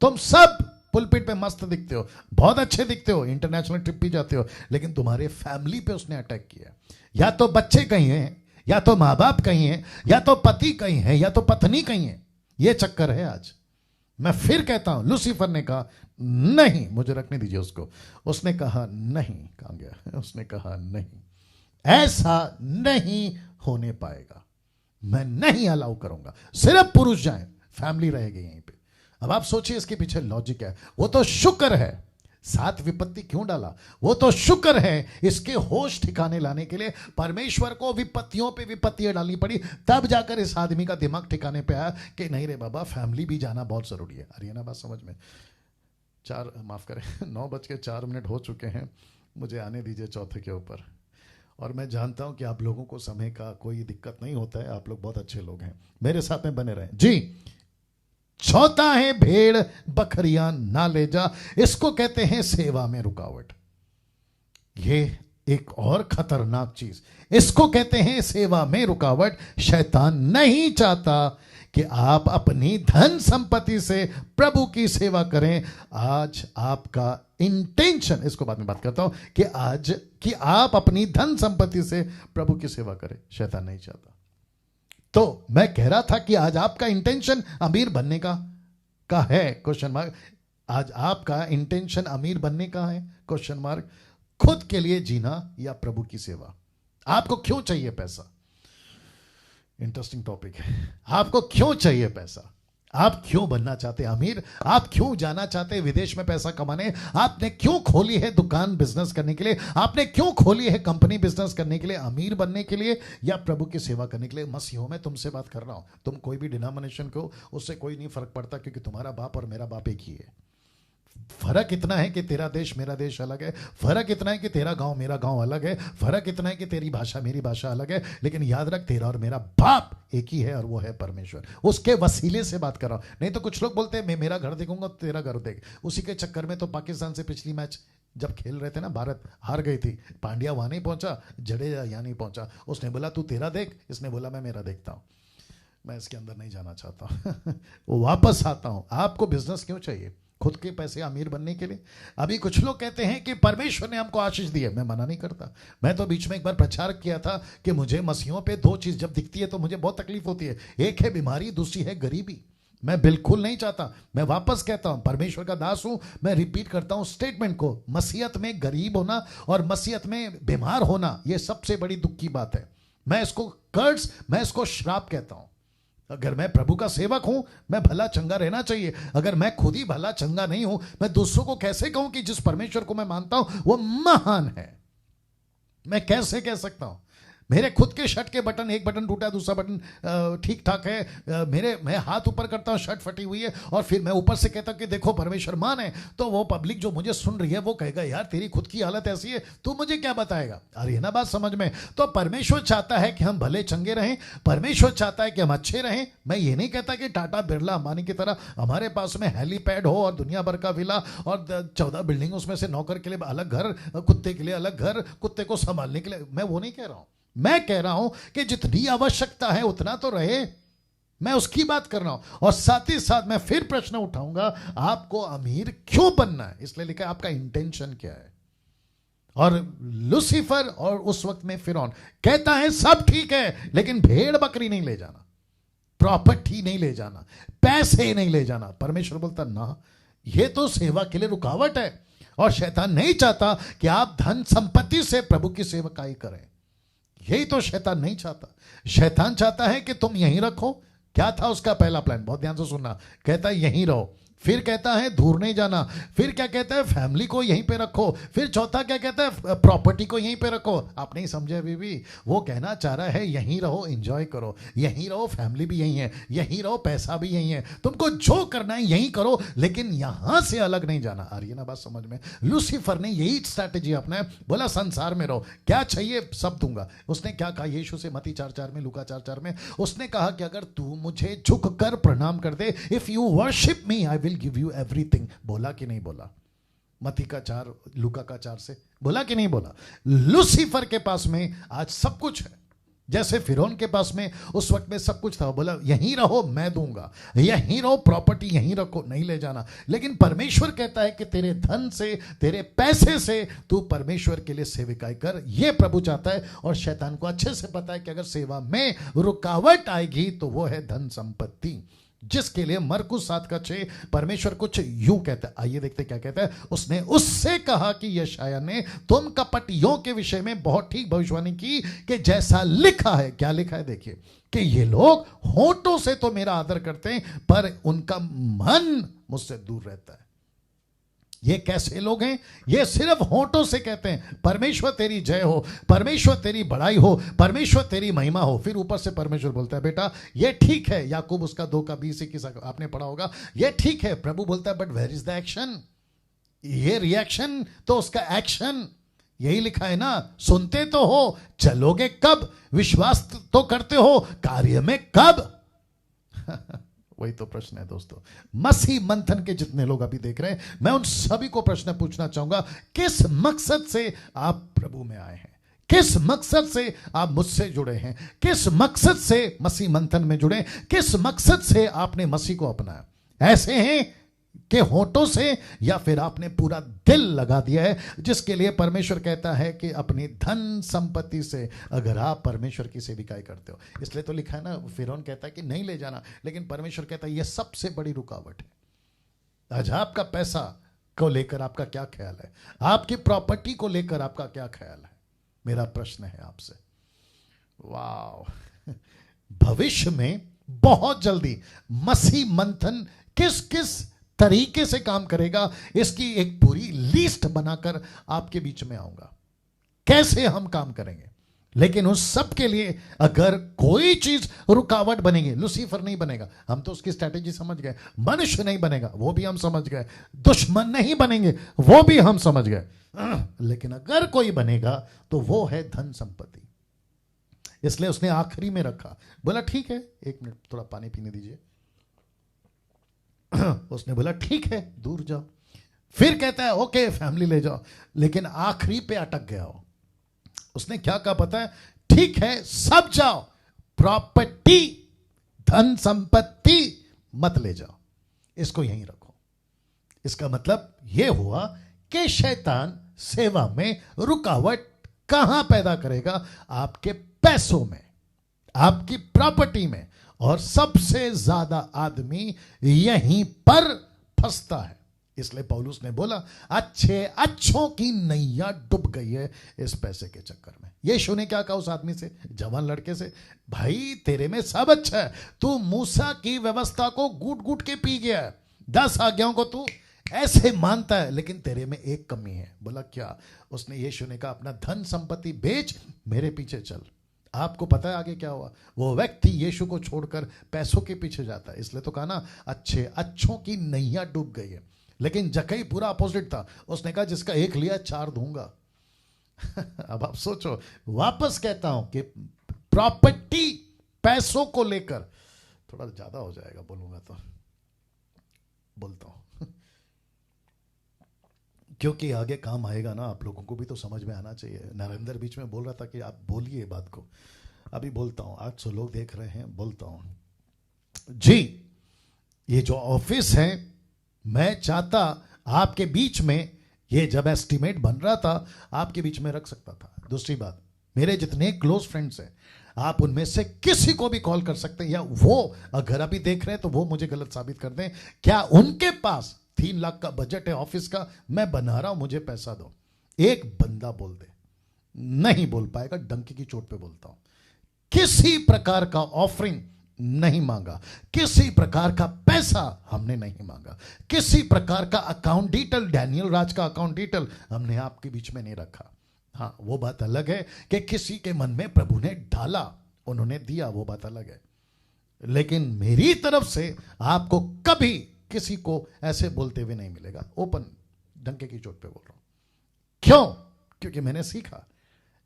तुम सब पुलपिट पे मस्त दिखते हो, बहुत अच्छे दिखते हो, इंटरनेशनल ट्रिप भी जाते हो, लेकिन तुम्हारे फैमिली पे उसने अटैक किया। या तो बच्चे कहीं हैं, या तो माँ बाप कहीं हैं, या तो पति कहीं है, या तो पत्नी कहीं है। ये चक्कर है आज। मैं फिर कहता हूं, लूसीफर ने कहा नहीं, मुझे रखने दीजिए उसको। उसने कहा नहीं, कहां गया? उसने कहा नहीं, ऐसा नहीं होने पाएगा, मैं नहीं अलाउ करूंगा, सिर्फ पुरुष जाएं, फैमिली रहेगी यहीं पे। अब आप सोचिए इसके पीछे लॉजिक है। वो तो शुक्र है 7 विपत्ति क्यों डाला, वो तो शुक्र है इसके होश ठिकाने लाने के लिए परमेश्वर को विपत्तियों पे विपत्तियां डालनी पड़ी, तब जाकर इस आदमी का दिमाग ठिकाने पे आया कि नहीं रे बाबा, फैमिली भी जाना बहुत जरूरी है। अरे ना बात समझ में? 9:04 हो चुके हैं, मुझे आने दीजिए चौथे के ऊपर। और मैं जानता हूं कि आप लोगों को समय का कोई दिक्कत नहीं होता है, आप लोग बहुत अच्छे लोग हैं, मेरे साथ में बने रहें जी। चौथा है भेड़ बकरियां ना ले जा, इसको कहते हैं सेवा में रुकावट। ये एक और खतरनाक चीज, इसको कहते हैं सेवा में रुकावट। शैतान नहीं चाहता कि आप अपनी धन संपत्ति से प्रभु की सेवा करें। आज आपका इंटेंशन, इसको बाद में बात करता हूं, कि आप अपनी धन संपत्ति से प्रभु की सेवा करें, शैतान नहीं चाहता। तो मैं कह रहा था कि आज आपका इंटेंशन अमीर बनने का है, क्वेश्चन मार्क। आज आपका इंटेंशन अमीर बनने का है, क्वेश्चन मार्क। खुद के लिए जीना या प्रभु की सेवा? आपको क्यों चाहिए पैसा? इंटरेस्टिंग टॉपिक है। आपको क्यों चाहिए पैसा? आप क्यों बनना चाहते हैं अमीर? आप क्यों जाना चाहते हैं विदेश में पैसा कमाने? आपने क्यों खोली है दुकान बिजनेस करने के लिए? आपने क्यों खोली है कंपनी बिजनेस करने के लिए? अमीर बनने के लिए या प्रभु की सेवा करने के लिए? मसीहों में तुमसे बात कर रहा हूं, तुम कोई भी डिनोमिनेशन को, उससे कोई नहीं फर्क पड़ता, क्योंकि तुम्हारा बाप और मेरा बाप एक ही है। फर्क इतना है कि तेरा देश मेरा देश अलग है, फर्क इतना है कि तेरा गांव मेरा गांव अलग है, फर्क इतना है कि तेरी भाषा मेरी भाषा अलग है, लेकिन याद रख तेरा और मेरा बाप एक ही है और वो है परमेश्वर। उसके वसीले से बात कर रहा हूं। नहीं तो कुछ लोग बोलते हैं मैं मेरा घर देखूंगा तो तेरा घर देख। उसी के चक्कर में तो पाकिस्तान से पिछली मैच जब खेल रहे थे ना, भारत हार गई थी, पांड्या वहां नहीं पहुंचा, जडेजा यहां नहीं पहुंचा। उसने बोला तू तेरा देख, इसने बोला मैं मेरा देखता हूं। मैं इसके अंदर नहीं जाना चाहता हूं। वो वापस आता हूं। आपको बिजनेस क्यों चाहिए? खुद के पैसे अमीर बनने के लिए? अभी कुछ लोग कहते हैं कि परमेश्वर ने हमको आशीष दी है। मैं मना नहीं करता। मैं तो बीच में एक बार प्रचार किया था कि मुझे मसीहों पे दो चीज जब दिखती है तो मुझे बहुत तकलीफ होती है। एक है बीमारी, दूसरी है गरीबी। मैं बिल्कुल नहीं चाहता। मैं वापस कहता हूं, परमेश्वर का दास हूं। मैं रिपीट करता हूं स्टेटमेंट को, मसीहत में गरीब होना और मसीहत में बीमार होना यह सबसे बड़ी दुख की बात है। मैं इसको कर्स, मैं इसको श्राप कहता हूं। अगर मैं प्रभु का सेवक हूं, मैं भला चंगा रहना चाहिए। अगर मैं खुद ही भला चंगा नहीं हूं, मैं दूसरों को कैसे कहूं कि जिस परमेश्वर को मैं मानता हूं वो महान है? मैं कैसे कह सकता हूं? मेरे खुद के शर्ट के बटन, एक बटन टूटा, दूसरा बटन ठीक ठाक है। मैं हाथ ऊपर करता हूं, शर्ट फटी हुई है, और फिर मैं ऊपर से कहता हूं कि देखो परमेश्वर मान है। तो वो पब्लिक जो मुझे सुन रही है वो कहेगा यार तेरी खुद की हालत ऐसी है, तू मुझे क्या बताएगा? अरे ये ना बात समझ में। तो परमेश्वर चाहता है कि हम भले चंगे रहें, परमेश्वर चाहता है कि हम अच्छे रहें। मैं ये नहीं कहता कि टाटा बिरला अंबानी की तरह हमारे पास में हेलीपैड हो और दुनिया भर का विला और 14 बिल्डिंग, उसमें से नौकर के लिए अलग घर, कुत्ते के लिए अलग घर, कुत्ते को संभालने के लिए। मैं वो नहीं कह रहा हूं। मैं कह रहा हूं कि जितनी आवश्यकता है उतना तो रहे। मैं उसकी बात कर रहा हूं। और साथ ही साथ मैं फिर प्रश्न उठाऊंगा, आपको अमीर क्यों बनना है? इसलिए लिखा है आपका इंटेंशन क्या है। और लूसीफर और उस वक्त में फिरौन कहता है सब ठीक है, लेकिन भेड़ बकरी नहीं ले जाना, प्रॉपर्टी नहीं ले जाना, पैसे नहीं ले जाना। परमेश्वर बोलता ना, ये तो सेवा के लिए रुकावट है। और शैतान नहीं चाहता कि आप धन संपत्ति से प्रभु की सेवकाई करें। यही तो शैतान नहीं चाहता। शैतान चाहता है कि तुम यहीं रखो। क्या था उसका पहला प्लान? बहुत ध्यान से सुनना। कहता है यहीं रहो, फिर कहता है दूर नहीं जाना, फिर क्या कहता है फैमिली को यहीं पे रखो, फिर चौथा क्या कहता है प्रॉपर्टी को यहीं पे रखो। आप नहीं समझे अभी भी? वो कहना चाह रहा है यहीं रहो, एंजॉय करो, यहीं रहो, फैमिली भी यहीं है, यहीं रहो, पैसा भी यहीं है, तुमको जो करना है यहीं करो, लेकिन यहां से अलग नहीं जाना। आ रही है ना बात समझ में? लूसीफर ने यही स्ट्रैटेजी अपनाया। बोला संसार में रहो, क्या चाहिए सब दूंगा। उसने क्या कहा यीशु से? मत्ती 4:4 में, लूका 4:4 में उसने कहा कि अगर तू मुझे झुक कर प्रणाम कर दे, if you worship me I will give you everything. बोला कि नहीं बोला? मत्ती का 4, लूका का 4 से बोला कि नहीं बोला? लूसीफर के पास में आज सब कुछ है, जैसे फिरौन के पास में उस वक्त में सब कुछ था। बोला यहीं रहो, मैं दूंगा, यहीं रहो, प्रॉपर्टी यहीं रखो, नहीं ले जाना। लेकिन परमेश्वर कहता है कि तेरे धन से, तेरे पैसे से तू परमेश्वर के लिए सेविकाई कर। यह प्रभु चाहता है। और शैतान को अच्छे से पता है कि अगर सेवा में रुकावट आएगी तो वो है धन संपत्ति, जिसके लिए मरकुस 7:6 परमेश्वर कुछ यूं कहता है। आइए देखते क्या कहता है। उसने उससे कहा कि यशायाह ने तुम कपटियों के विषय में बहुत ठीक भविष्यवाणी की कि जैसा लिखा है। क्या लिखा है? देखिए कि ये लोग होठों से तो मेरा आदर करते हैं पर उनका मन मुझसे दूर रहता है। ये कैसे लोग हैं? ये सिर्फ होठों से कहते हैं परमेश्वर तेरी जय हो, परमेश्वर तेरी बड़ाई हो, परमेश्वर तेरी महिमा हो। फिर ऊपर से परमेश्वर बोलता है बेटा ये ठीक है, याकूब उसका 2:20-21 आपने पढ़ा होगा। ये ठीक है, प्रभु बोलता है but where is the action? ये रिएक्शन तो उसका एक्शन। यही लिखा है ना, सुनते तो हो, चलोगे कब? विश्वास तो करते हो, कार्य में कब? वही तो प्रश्न है दोस्तों। मसीह मंथन के जितने लोग अभी देख रहे हैं, मैं उन सभी को प्रश्न पूछना चाहूंगा, किस मकसद से आप प्रभु में आए हैं? किस मकसद से आप मुझसे जुड़े हैं? किस मकसद से मसीह मंथन में जुड़े? किस मकसद से आपने मसीह को अपनाया? ऐसे हैं कि होठों से, या फिर आपने पूरा दिल लगा दिया है, जिसके लिए परमेश्वर कहता है कि अपनी धन संपत्ति से अगर आप परमेश्वर की सेविकाई करते हो। इसलिए तो लिखा है ना, फिरौन कहता है कि नहीं ले जाना, लेकिन परमेश्वर कहता है यह सबसे बड़ी रुकावट है। आज आपका पैसा को लेकर आपका क्या ख्याल है? आपकी प्रॉपर्टी को लेकर आपका क्या ख्याल है? मेरा प्रश्न है आपसे। वाह! भविष्य में बहुत जल्दी मसीह मंथन किस किस तरीके से काम करेगा, इसकी एक पूरी लिस्ट बनाकर आपके बीच में आऊंगा। कैसे हम काम करेंगे? लेकिन उस सब के लिए अगर कोई चीज रुकावट बनेगी, लूसीफर नहीं बनेगा, हम तो उसकी स्ट्रैटेजी समझ गए। मनुष्य नहीं बनेगा, वो भी हम समझ गए। दुश्मन नहीं बनेंगे, वो भी हम समझ गए। लेकिन अगर कोई बनेगा तो वो है धन संपत्ति। इसलिए उसने आखिरी में रखा। बोला ठीक है, 1 मिनट थोड़ा पानी पीने दीजिए। उसने बोला ठीक है, दूर जाओ। फिर कहता है ओके फैमिली ले जाओ, लेकिन आखिरी पे अटक गया हो। उसने क्या कहा पता है? ठीक है सब जाओ, प्रॉपर्टी धन संपत्ति मत ले जाओ, इसको यहीं रखो। इसका मतलब यह हुआ कि शैतान सेवा में रुकावट कहां पैदा करेगा? आपके पैसों में, आपकी प्रॉपर्टी में। और सबसे ज्यादा आदमी यहीं पर फंसता है। इसलिए पौलुस ने बोला अच्छों की नैया डूब गई है इस पैसे के चक्कर में। यीशु ने क्या कहा उस आदमी से, जवान लड़के से? भाई तेरे में सब अच्छा है, तू मूसा की व्यवस्था को घूट घूट के पी गया है, 10 आज्ञाओं को तू ऐसे मानता है, लेकिन तेरे में एक कमी है। बोला क्या? उसने, यीशु ने कहा अपना धन संपत्ति बेच, मेरे पीछे चल। आपको पता है आगे क्या हुआ? वो व्यक्ति यीशु को छोड़कर पैसों के पीछे जाता है। इसलिए तो कहा ना अच्छों की नैया डूब गई है। लेकिन जक्कई पूरा अपोजिट था। उसने कहा जिसका 1 लिया 4 दूंगा। अब आप सोचो, वापस कहता हूं कि प्रॉपर्टी पैसों को लेकर थोड़ा ज्यादा हो जाएगा, बोलूंगा तो बोलता हूं क्योंकि आगे काम आएगा ना, आप लोगों को भी तो समझ में आना चाहिए। नरेंद्र बीच में बोल रहा था कि आप बोलिए बात को, अभी बोलता हूं। 800 लोग देख रहे हैं, बोलता हूं जी। ये जो ऑफिस है, मैं चाहता आपके बीच में, ये जब एस्टिमेट बन रहा था आपके बीच में रख सकता था। दूसरी बात, मेरे जितने क्लोज फ्रेंड्स हैं, आप उनमें से किसी को भी कॉल कर सकते हैं, या वो अगर अभी देख रहे हैं तो वो मुझे गलत साबित कर दें। क्या उनके पास 3 लाख का बजट है ऑफिस का, मैं बना रहा हूं, मुझे पैसा दो। एक बंदा बोल दे, नहीं बोल पाएगा, डंकी की चोट पे बोलता हूं। किसी प्रकार का ऑफरिंग नहीं मांगा, किसी प्रकार का पैसा हमने नहीं मांगा, किसी प्रकार का अकाउंट डिटेल, डैनियल राज का अकाउंट डिटेल हमने आपके बीच में नहीं रखा। हाँ, वो बात अलग है कि किसी के मन में प्रभु ने डाला, उन्होंने दिया, वो बात अलग है। लेकिन मेरी तरफ से आपको कभी किसी को ऐसे बोलते हुए नहीं मिलेगा। ओपन डंके की चोट पे बोल रहा हूं। क्यों? क्योंकि मैंने सीखा।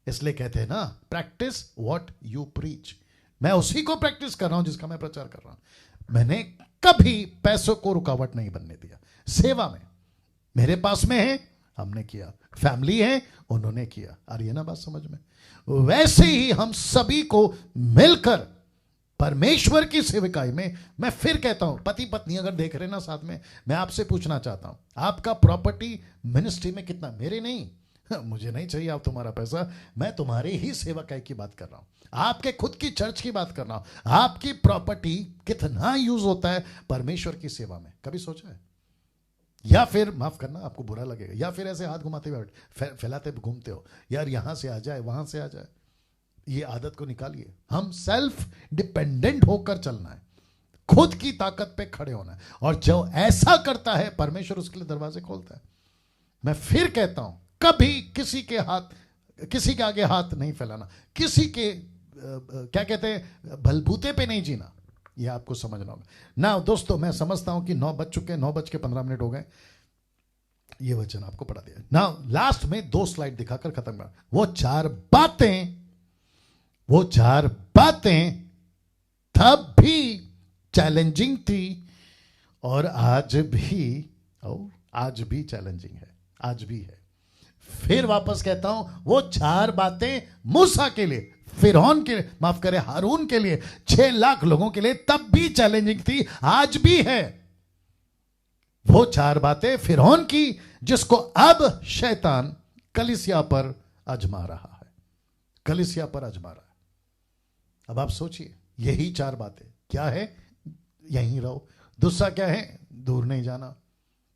इसलिए कहते हैं ना, प्रैक्टिस व्हाट यू प्रीच। मैं उसी को प्रैक्टिस कर रहा हूं जिसका मैं प्रचार कर रहा हूं। मैंने कभी पैसों को रुकावट नहीं बनने दिया। सेवा में मेरे पास में है, हमने किया, फैमिली है, उन्होंने किया। आ रही है ना बात समझ में? वैसे ही हम सभी को मिलकर परमेश्वर की सेवकाई में, मैं फिर कहता हूं, पति पत्नी अगर देख रहे ना साथ में, मैं आपसे पूछना चाहता हूं, आपका प्रॉपर्टी मिनिस्ट्री में कितना? मेरे नहीं, मुझे नहीं चाहिए आप तुम्हारा पैसा, मैं तुम्हारी ही सेवकाई की बात कर रहा हूं, आपके खुद की चर्च की बात कर रहा हूं। आपकी प्रॉपर्टी कितना यूज होता है परमेश्वर की सेवा में, कभी सोचा है? या फिर माफ करना, आपको बुरा लगेगा, या फिर ऐसे हाथ घुमाते हुए फैलाते घूमते हो, यार यहां से आ जाए वहां से आ जाए। ये आदत को निकालिए। हम सेल्फ डिपेंडेंट होकर चलना है, खुद की ताकत पे खड़े होना है, और जो ऐसा करता है परमेश्वर उसके लिए दरवाजे खोलता है। मैं फिर कहता हूं, कभी किसी के आगे हाथ नहीं फैलाना, किसी के क्या कहते हैं, बलबूते पे नहीं जीना। ये आपको समझना होगा ना। दोस्तों, मैं समझता हूं कि 9 बज चुके हैं, 9:15 हो गए। ये वचन आपको पढ़ा दिया ना। लास्ट में 2 स्लाइड दिखाकर खत्म कर। वो चार बातें तब भी चैलेंजिंग थी, और आज भी चैलेंजिंग है, आज भी है। फिर वापस कहता हूं, वो 4 बातें मूसा के लिए, फिरौन के लिए, माफ करें हारून के लिए, 6 लाख लोगों के लिए तब भी चैलेंजिंग थी, आज भी है। वो 4 बातें फिरौन की, जिसको अब शैतान कलीसिया पर आजमा रहा है, कलीसिया पर आजमा रहा है। अब आप सोचिए, यही 4 बातें क्या है? यहीं रहो। दूसरा क्या है? दूर नहीं जाना।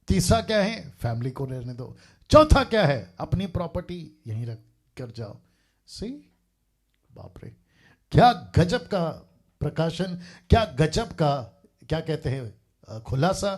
तीसरा क्या है? फैमिली को रहने दो। चौथा क्या है? अपनी प्रॉपर्टी यहीं रख कर जाओ। सी, बाप रे, क्या गजब का प्रकाशन, क्या गजब का, क्या कहते हैं, खुलासा।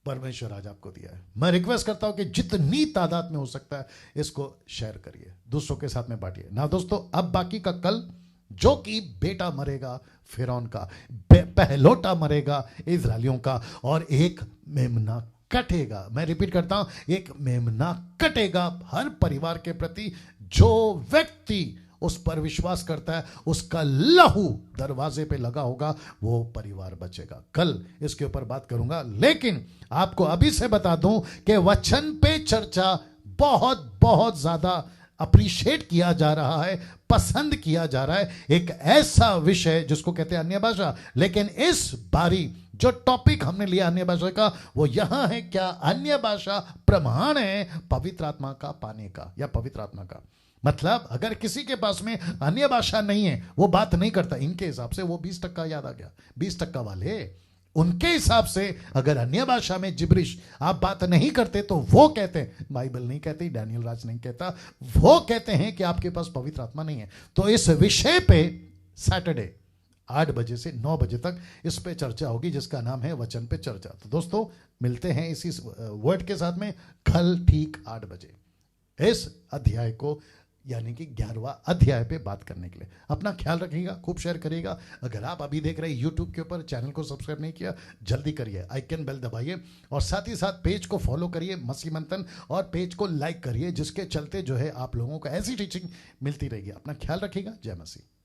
परमेश्वर आज आपको दिया है। मैं रिक्वेस्ट करता हूं कि जितनी तादाद में हो सकता है इसको शेयर करिए, दूसरों के साथ में बांटिए ना। दोस्तों अब बाकी का कल, जो कि बेटा मरेगा फिरौन का, पहलोटा मरेगा इजरायलियों का, और एक मेमना कटेगा। मैं रिपीट करता हूं, एक मेमना कटेगा हर परिवार के प्रति। जो व्यक्ति उस पर विश्वास करता है, उसका लहू दरवाजे पे लगा होगा, वो परिवार बचेगा। कल इसके ऊपर बात करूंगा, लेकिन आपको अभी से बता दूं कि वचन पे चर्चा बहुत बहुत ज्यादा अप्रिशिएट किया जा रहा है, पसंद किया जा रहा है। एक ऐसा विषय जिसको कहते हैं अन्य भाषा, लेकिन इस बारी जो टॉपिक हमने लिया अन्य भाषा का, वो यहां है, क्या अन्य भाषा प्रमाण है पवित्र आत्मा का पाने का, या पवित्र आत्मा का। मतलब अगर किसी के पास में अन्य भाषा नहीं है, वो बात नहीं करता। इनके हिसाब से वो 20% याद आ गया, 20% वाले उनके हिसाब से अगर अन्य भाषा में जिब्रिश आप बात नहीं करते तो वो कहते हैं, बाइबल नहीं कहती, डैनियल राज नहीं कहता, वो कहते हैं कि आपके पास पवित्र आत्मा नहीं है। तो इस विषय पे सैटरडे 8 बजे से 9 बजे तक इस पे चर्चा होगी, जिसका नाम है वचन पे चर्चा। तो दोस्तों मिलते हैं इसी वर्ड के साथ में कल ठीक 8 बजे इस अध्याय को, यानी कि 11वां अध्याय पे बात करने के लिए। अपना ख्याल रखिएगा, खूब शेयर करिएगा। अगर आप अभी देख रहे हैं यूट्यूब के ऊपर, चैनल को सब्सक्राइब नहीं किया, जल्दी करिए, आइकन बेल दबाइए, और साथ ही साथ पेज को फॉलो करिए मसीह मंथन, और पेज को लाइक करिए, जिसके चलते जो है आप लोगों को ऐसी टीचिंग मिलती रहेगी। अपना ख्याल रखिएगा। जय मसीह।